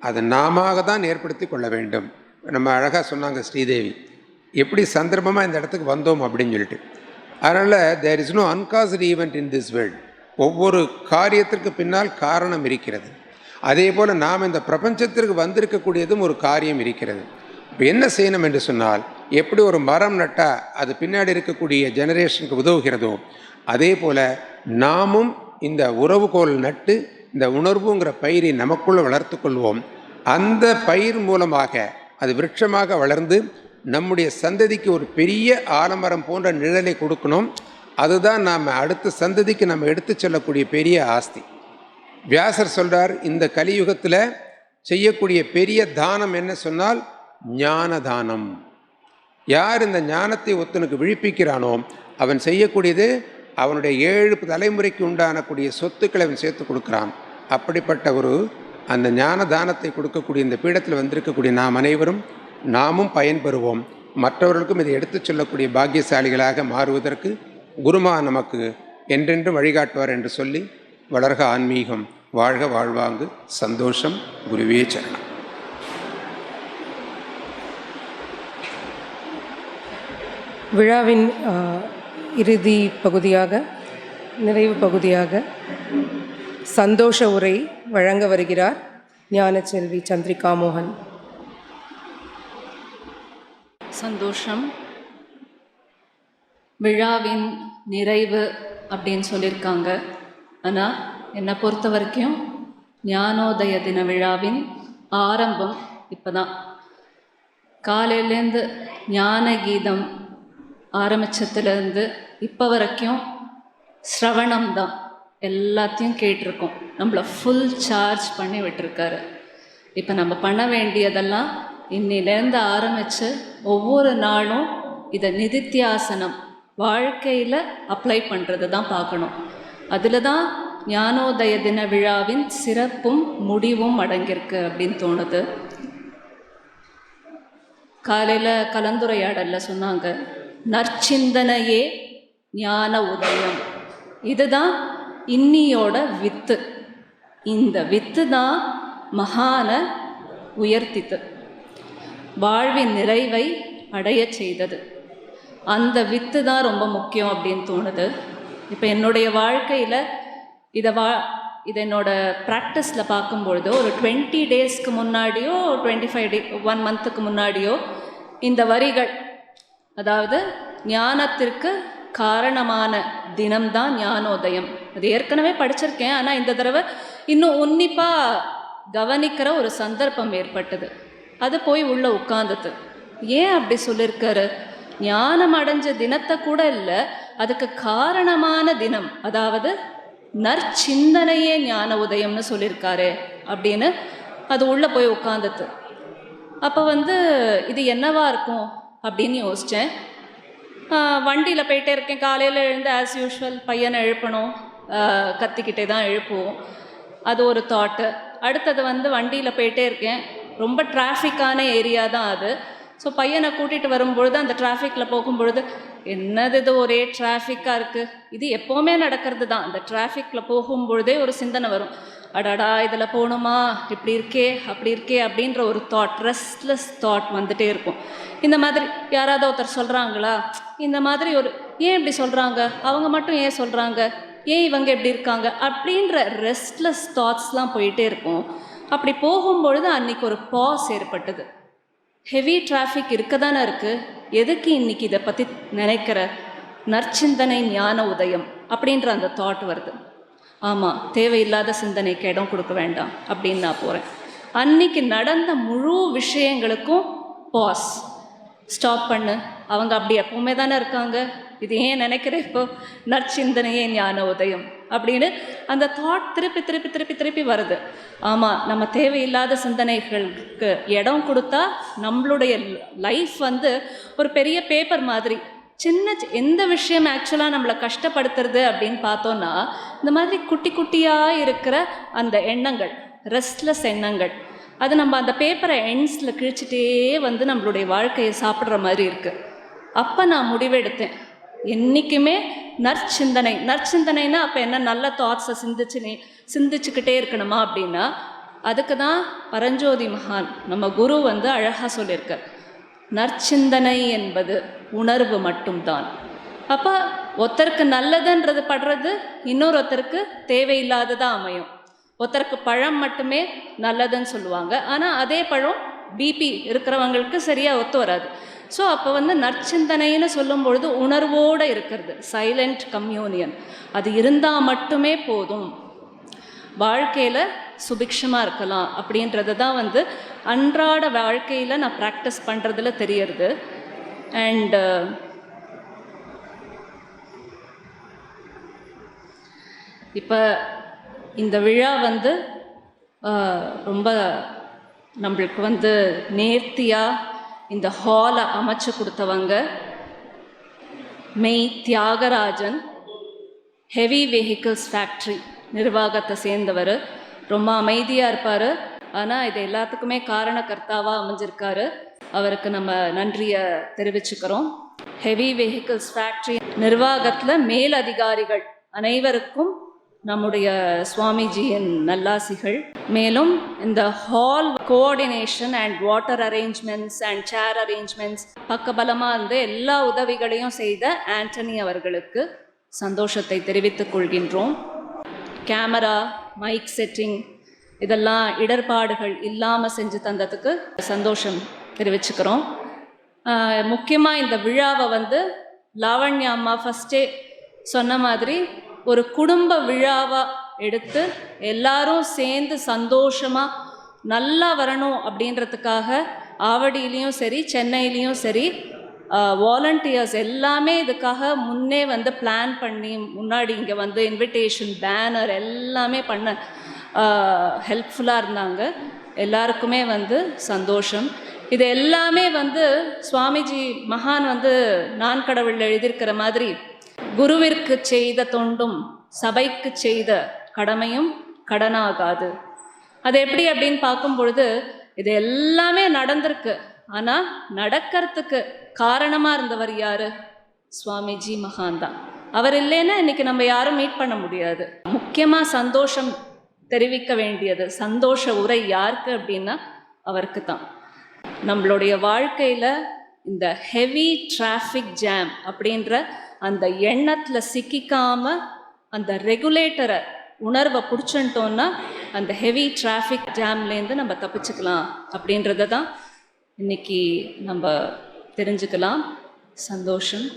அதை நாம தான் ஏற்படுத்தி கொள்ள வேண்டும். நம்ம அழகாக சொன்னாங்க ஸ்ரீதேவி, எப்படி சந்தர்ப்பமாக இந்த இடத்துக்கு வந்தோம் அப்படின்னு சொல்லிட்டு. அதனால் there is no uncaused event in this world. ஒவ்வொரு காரியத்திற்கு பின்னால் காரணம் இருக்கிறது. அதே போல் நாம் இந்த பிரபஞ்சத்திற்கு வந்திருக்கக்கூடியதும் ஒரு காரியம் இருக்கிறது. இப்போ என்ன செய்யணும் என்று சொன்னால், எப்படி ஒரு மரம் நட்டால் அது பின்னாடி இருக்கக்கூடிய ஜெனரேஷனுக்கு உதவுகிறதோ, அதே போல் நாமும் இந்த உறவுகோல் நட்டு இந்த உணர்வுங்கிற பயிரை நமக்குள்ளே வளர்த்து கொள்வோம். அந்த பயிர் மூலமாக அது விருட்சமாக வளர்ந்து நம்முடைய சந்ததிக்கு ஒரு பெரிய ஆலமரம் போன்ற நிழலை கொடுக்கணும். அதுதான் நாம் அடுத்த சந்ததிக்கு நம்ம எடுத்து செல்லக்கூடிய பெரிய ஆஸ்தி. வியாசர் சொல்கிறார், இந்த கலியுகத்தில் செய்யக்கூடிய பெரிய தானம் என்ன சொன்னால் ஞான தானம். யார் இந்த ஞானத்தை ஒருத்தனுக்கு விழிப்பிக்கிறானோ அவன் செய்யக்கூடியது அவனுடைய 7 தலைமுறைக்கு உண்டானக்கூடிய சொத்துக்களை அவன் சேர்த்து கொடுக்குறான். அப்படிப்பட்ட ஒரு அந்த ஞான தானத்தை கொடுக்கக்கூடிய இந்த பீடத்தில் வந்திருக்கக்கூடிய நாம் அனைவரும் நாமும் பயன்பெறுவோம். மற்றவர்களுக்கும் இதை எடுத்துச் சொல்லக்கூடிய பாக்கியசாலிகளாக மாறுவதற்கு குருமா நமக்கு என்றென்றும் வழிகாட்டுவார் என்று சொல்லி, வளர்க ஆன்மீகம், வாழ்க வாழ்வாங்கு, சந்தோஷம், குருவே சரணம். விழாவின் இறுதி பகுதியாக, நிறைவு பகுதியாக சந்தோஷ உரை வழங்க வருகிறார் ஞானச்செல்வி சந்திரிகா மோகன். சந்தோஷம். விழாவின் நிறைவு அப்படின்னு சொல்லியிருக்காங்க. ஆனால் என்னை பொறுத்த வரைக்கும் ஞானோதய தின விழாவின் ஆரம்பம் இப்போ தான். காலையிலேருந்து ஞான கீதம் ஆரம்பித்ததுலேருந்து இப்போ வரைக்கும் ஸ்ரவணம் தான். எல்லாத்தையும் கேட்டிருக்கோம். நம்மளை ஃபுல் சார்ஜ் பண்ணி விட்டுருக்காரு. இப்போ நம்ம பண்ண வேண்டியதெல்லாம் இன்னிலேருந்து ஆரம்பித்து ஒவ்வொரு நாளும் இதை நிதித்தியாசனம் வாழ்க்கையில் அப்ளை பண்ணுறது தான் பார்க்கணும். அதில் தான் ஞானோதய தின விழாவின் சிறப்பும் முடிவும் அடங்கியிருக்கு அப்படின்னு தோணுது. காலையில் கலந்துரையாடலில் சொன்னாங்க, நற்சிந்தனையே ஞான உதயம். இதுதான் இன்னியோட வித்து. இந்த வித்து தான் மகான உயர்த்தித்து, வாழ்வின் நிறைவை அடைய செய்தது. அந்த வித்து தான் ரொம்ப முக்கியம் அப்படின்னு தோணுது. இப்போ என்னுடைய வாழ்க்கையில் இதை என்னோட ப்ராக்டிஸில் பார்க்கும்பொழுதோ ஒரு 20 டேஸ்க்கு முன்னாடியோ 1 மந்த்துக்கு முன்னாடியோ இந்த வரிகள், அதாவது ஞானத்திற்கு காரணமான தினம்தான் ஞானோதயம், அது ஏற்கனவே படிச்சிருக்கேன். ஆனால் இந்த தடவை இன்னும் உன்னிப்பாக கவனிக்கிற ஒரு சந்தர்ப்பம் ஏற்பட்டது. அது போய் உள்ளே உட்கார்ந்தது. ஏன் அப்படி சொல்லியிருக்காரு? ஞானம் அடைஞ்ச தினத்தை கூட இல்லை, அதுக்கு காரணமான தினம், அதாவது நற்சிந்தனையே ஞான உதயம்னு சொல்லியிருக்காரு அப்படின்னு அது உள்ளே போய் உட்கார்ந்தது. அப்போ இது என்னவா இருக்கும் அப்படின்னு யோசித்தேன். வண்டியில் போயிட்டே இருக்கேன். காலையில் எழுந்து ஆஸ் யூஷுவல் பையனை எழுப்பணும், கத்திக்கிட்டே தான் எழுப்புவோம். அது ஒரு தாட்டு. அடுத்தது வண்டியில் போயிட்டே இருக்கேன். ரொம்ப டிராஃபிக்கான ஏரியா தான் அது. ஸோ பையனை கூட்டிகிட்டு வரும்பொழுது அந்த டிராஃபிக்கில் போகும்பொழுது, என்னது இது ஒரே டிராஃபிக்காக இருக்குது, இது எப்போவுமே நடக்கிறது தான். அந்த டிராஃபிக்கில் போகும்பொழுதே ஒரு சிந்தனை வரும், அடாடா இதில் போகணுமா, இப்படி இருக்கே அப்படி இருக்கே அப்படின்ற ஒரு தாட், ரெஸ்ட்லெஸ் தாட் வந்துகிட்டே இருக்கும். இந்த மாதிரி யாராவது ஒருத்தர் சொல்கிறாங்களா, இந்த மாதிரி ஒரு ஏன் இப்படி சொல்கிறாங்க, அவங்க மட்டும் ஏன் சொல்கிறாங்க, ஏன் இவங்க எப்படி இருக்காங்க அப்படின்ற ரெஸ்ட்லெஸ் தாட்ஸ்லாம் போயிட்டே இருக்கும். அப்படி போகும்பொழுது அன்றைக்கி ஒரு பாஸ் ஏற்பட்டது. ஹெவி டிராஃபிக் இருக்க தானே இருக்குது, எதுக்கு இன்றைக்கி இதை பற்றி நினைக்கிற, நற்சிந்தனை ஞான உதயம் அப்படின்ற அந்த தாட் வருது. ஆமாம், தேவையில்லாத சிந்தனைக்கு இடம் கொடுக்க வேண்டாம் அப்படின்னு நான் போகிறேன். அன்றைக்கி நடந்த முழு விஷயங்களுக்கும் பாஸ், ஸ்டாப் பண்ணு, அவங்க அப்படி எப்பவுமே தானே இருக்காங்க, இது ஏன் நினைக்கிற இப்போ, நற்சிந்தனையே ஞான உதயம் அப்படின்னு அந்த தாட் திருப்பி திருப்பி திருப்பி திருப்பி வருது. ஆமாம், நம்ம தேவையில்லாத சிந்தனைகளுக்கு இடம் கொடுத்தா நம்மளுடைய லைஃப் ஒரு பெரிய பேப்பர் மாதிரி. எந்த விஷயம் ஆக்சுவலாக நம்மளை கஷ்டப்படுத்துறது அப்படின்னு பார்த்தோன்னா, இந்த மாதிரி குட்டி குட்டியாக இருக்கிற அந்த எண்ணங்கள், ரெஸ்ட்லெஸ் எண்ணங்கள், அது நம்ம அந்த பேப்பரை எண்ட்ஸில் கிழிச்சிட்டே நம்மளுடைய வாழ்க்கையை சாப்பிட்ற மாதிரி இருக்குது. அப்போ நான் முடிவெடுத்தேன், என்றைக்குமே நற்சிந்தனைனா அப்போ என்ன, நல்ல தாட்ஸை சிந்திச்சுக்கிட்டே இருக்கணுமா அப்படின்னா, அதுக்கு தான் பரஞ்சோதி மகான் நம்ம குரு அழகாக சொல்லியிருக்க, நற்சிந்தனை என்பது உணர்வு மட்டும்தான். அப்போ ஒருத்தருக்கு நல்லதுன்றது படுறது இன்னொருத்தருக்கு தேவையில்லாததாக அமையும். ஒருத்தருக்கு பழம் மட்டுமே நல்லதுன்னு சொல்லுவாங்க, ஆனால் அதே பழம் பிபி இருக்கிறவங்களுக்கு சரியாக ஒத்து வராது. ஸோ அப்போ நற்சிந்தனைன்னு சொல்லும் பொழுது உணர்வோடு இருக்கிறது, சைலண்ட் கம்யூனியன், அது இருந்தால் மட்டுமே போதும், வாழ்க்கையில் சுபிக்ஷமாக இருக்கலாம் அப்படின்றது தான் அன்றாட வாழ்க்கையில் நான் ப்ராக்டிஸ் பண்ணுறதுல தெரியறது. அண்டு இப்போ இந்த விழா ரொம்ப நம்மளுக்கு நேர்த்தியாக இந்த ஹாலை அமைச்சு கொடுத்தவங்க மெய் தியாகராஜன், ஹெவி வெஹிக்கிள்ஸ் ஃபேக்ட்ரி நிர்வாகத்தை சேர்ந்தவர். ரொம்ப அமைதியாக இருப்பார், ஆனால் இது எல்லாத்துக்குமே காரணக்கர்த்தாவாக அமைஞ்சிருக்காரு. அவருக்கு நம்ம நன்றியை தெரிவிச்சுக்கிறோம். ஹெவி வெஹிக்கிள்ஸ் ஃபேக்ட்ரி நிர்வாகத்தில் மேலதிகாரிகள் அனைவருக்கும் நம்முடைய சுவாமிஜியின் நல்லாசிகள். மேலும் இந்த hall coordination and water arrangements and chair arrangements பக்கபலமாக இருந்து எல்லா உதவிகளையும் செய்த ஆண்டனி அவர்களுக்கு சந்தோஷத்தை தெரிவித்துக் கொள்கின்றோம். கேமரா, மைக் செட்டிங் இதெல்லாம் இடர்பாடுகள் இல்லாமல் செஞ்சு தந்ததுக்கு சந்தோஷம் தெரிவிச்சுக்கிறோம். முக்கியமாக இந்த விழாவை லாவண்யா அம்மா ஃபஸ்ட்டே சொன்ன மாதிரி ஒரு குடும்ப விழாவாக எடுத்து எல்லாரும் சேர்ந்து சந்தோஷமாக நல்லா வரணும் அப்படின்றதுக்காக ஆவடியிலையும் சரி சென்னையிலையும் சரி வாலண்டியர்ஸ் எல்லாமே இதுக்காக முன்னே பிளான் பண்ணி முன்னாடி இங்கே இன்விடேஷன் பேனர் எல்லாமே பண்ண ஹெல்ப்ஃபுல்லாக இருந்தாங்க. எல்லாருக்குமே சந்தோஷம். இது எல்லாமே சுவாமிஜி மகான் நான் கடவுள் எழுதியிருக்கிற மாதிரி குருவிற்கு செய்த தொண்டும் சபைக்கு செய்த கடமையும் கடனாகாது. அது எப்படி அப்படின்னு பார்க்கும் பொழுது இது எல்லாமே நடந்திருக்கு, ஆனால் நடக்கிறதுக்கு காரணமாக இருந்தவர் யாரு? சுவாமிஜி மகான் தான். அவர் இல்லைன்னா இன்னைக்கு நம்ம யாரும் மீட் பண்ண முடியாது. முக்கியமாக சந்தோஷம் தெரிவிக்க வேண்டியது, சந்தோஷ உரை யாருக்கு அப்படின்னா அவருக்கு தான். நம்மளுடைய வாழ்க்கையில் இந்த ஹெவி டிராஃபிக் ஜாம் அப்படின்ற அந்த எண்ணத்தில் சிக்கிக்காமல் அந்த ரெகுலேட்டரை உணர்வை பிடிச்சிட்டோன்னா அந்த ஹெவி டிராஃபிக் ஜாம்லேருந்து நம்ம தப்பிச்சுக்கலாம் அப்படின்றத தான் இன்னைக்கு நம்ம தெரிஞ்சுக்கலாம். சந்தோஷம்.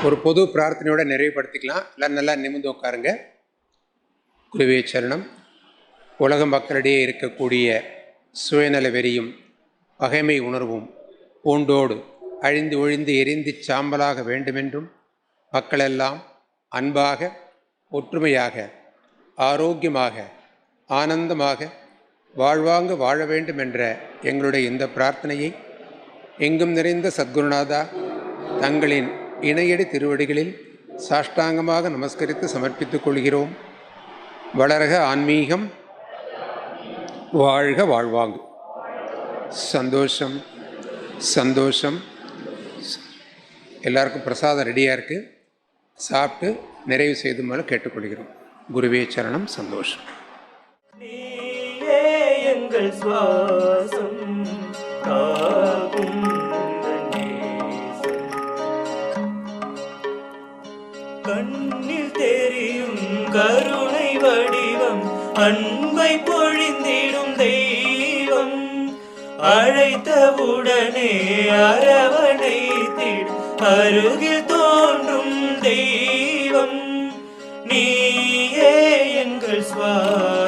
ஒரு பொது பிரார்த்தனையோட நிறைவுபடுத்திக்கலாம். எல்லாம் நல்லா நிமிர்ந்து உட்காருங்க. குருவே சரணம். உலக மக்களிடையே இருக்கக்கூடிய சுயநல வெறியும் பகைமை உணர்வும் பூண்டோடு அழிந்து ஒழிந்து எரிந்து சாம்பலாக வேண்டுமென்றும் மக்களெல்லாம் அன்பாக ஒற்றுமையாக ஆரோக்கியமாக ஆனந்தமாக வாழ்வாங்க வாழ வேண்டும் என்ற எங்களுடைய இந்த பிரார்த்தனையை எங்கும் நிறைந்த சத்குருநாதா தங்களின் இணையடி திருவடிகளில் சாஷ்டாங்கமாக நமஸ்கரித்து சமர்ப்பித்துக் கொள்கிறோம். வளர்க ஆன்மீகம், வாழ்க வாழ்வாங்கு. சந்தோஷம் சந்தோஷம். எல்லாருக்கும் பிரசாதம் ரெடியாக இருக்குது, சாப்பிட்டு நிறைவு செய்துமாறு கேட்டுக்கொள்கிறோம். குருவே சரணம். சந்தோஷம். எங்கள் சுவாசம் காகும் கண்ணில் தெரியும் கருணை வடிவம் அன்பை பொழிந்திடும் தெய்வம் அழைத்தவுடனே அரவணைத்திடும் அருகில் தோன்றும் தெய்வம் நீயே எங்கள் சுவாசம்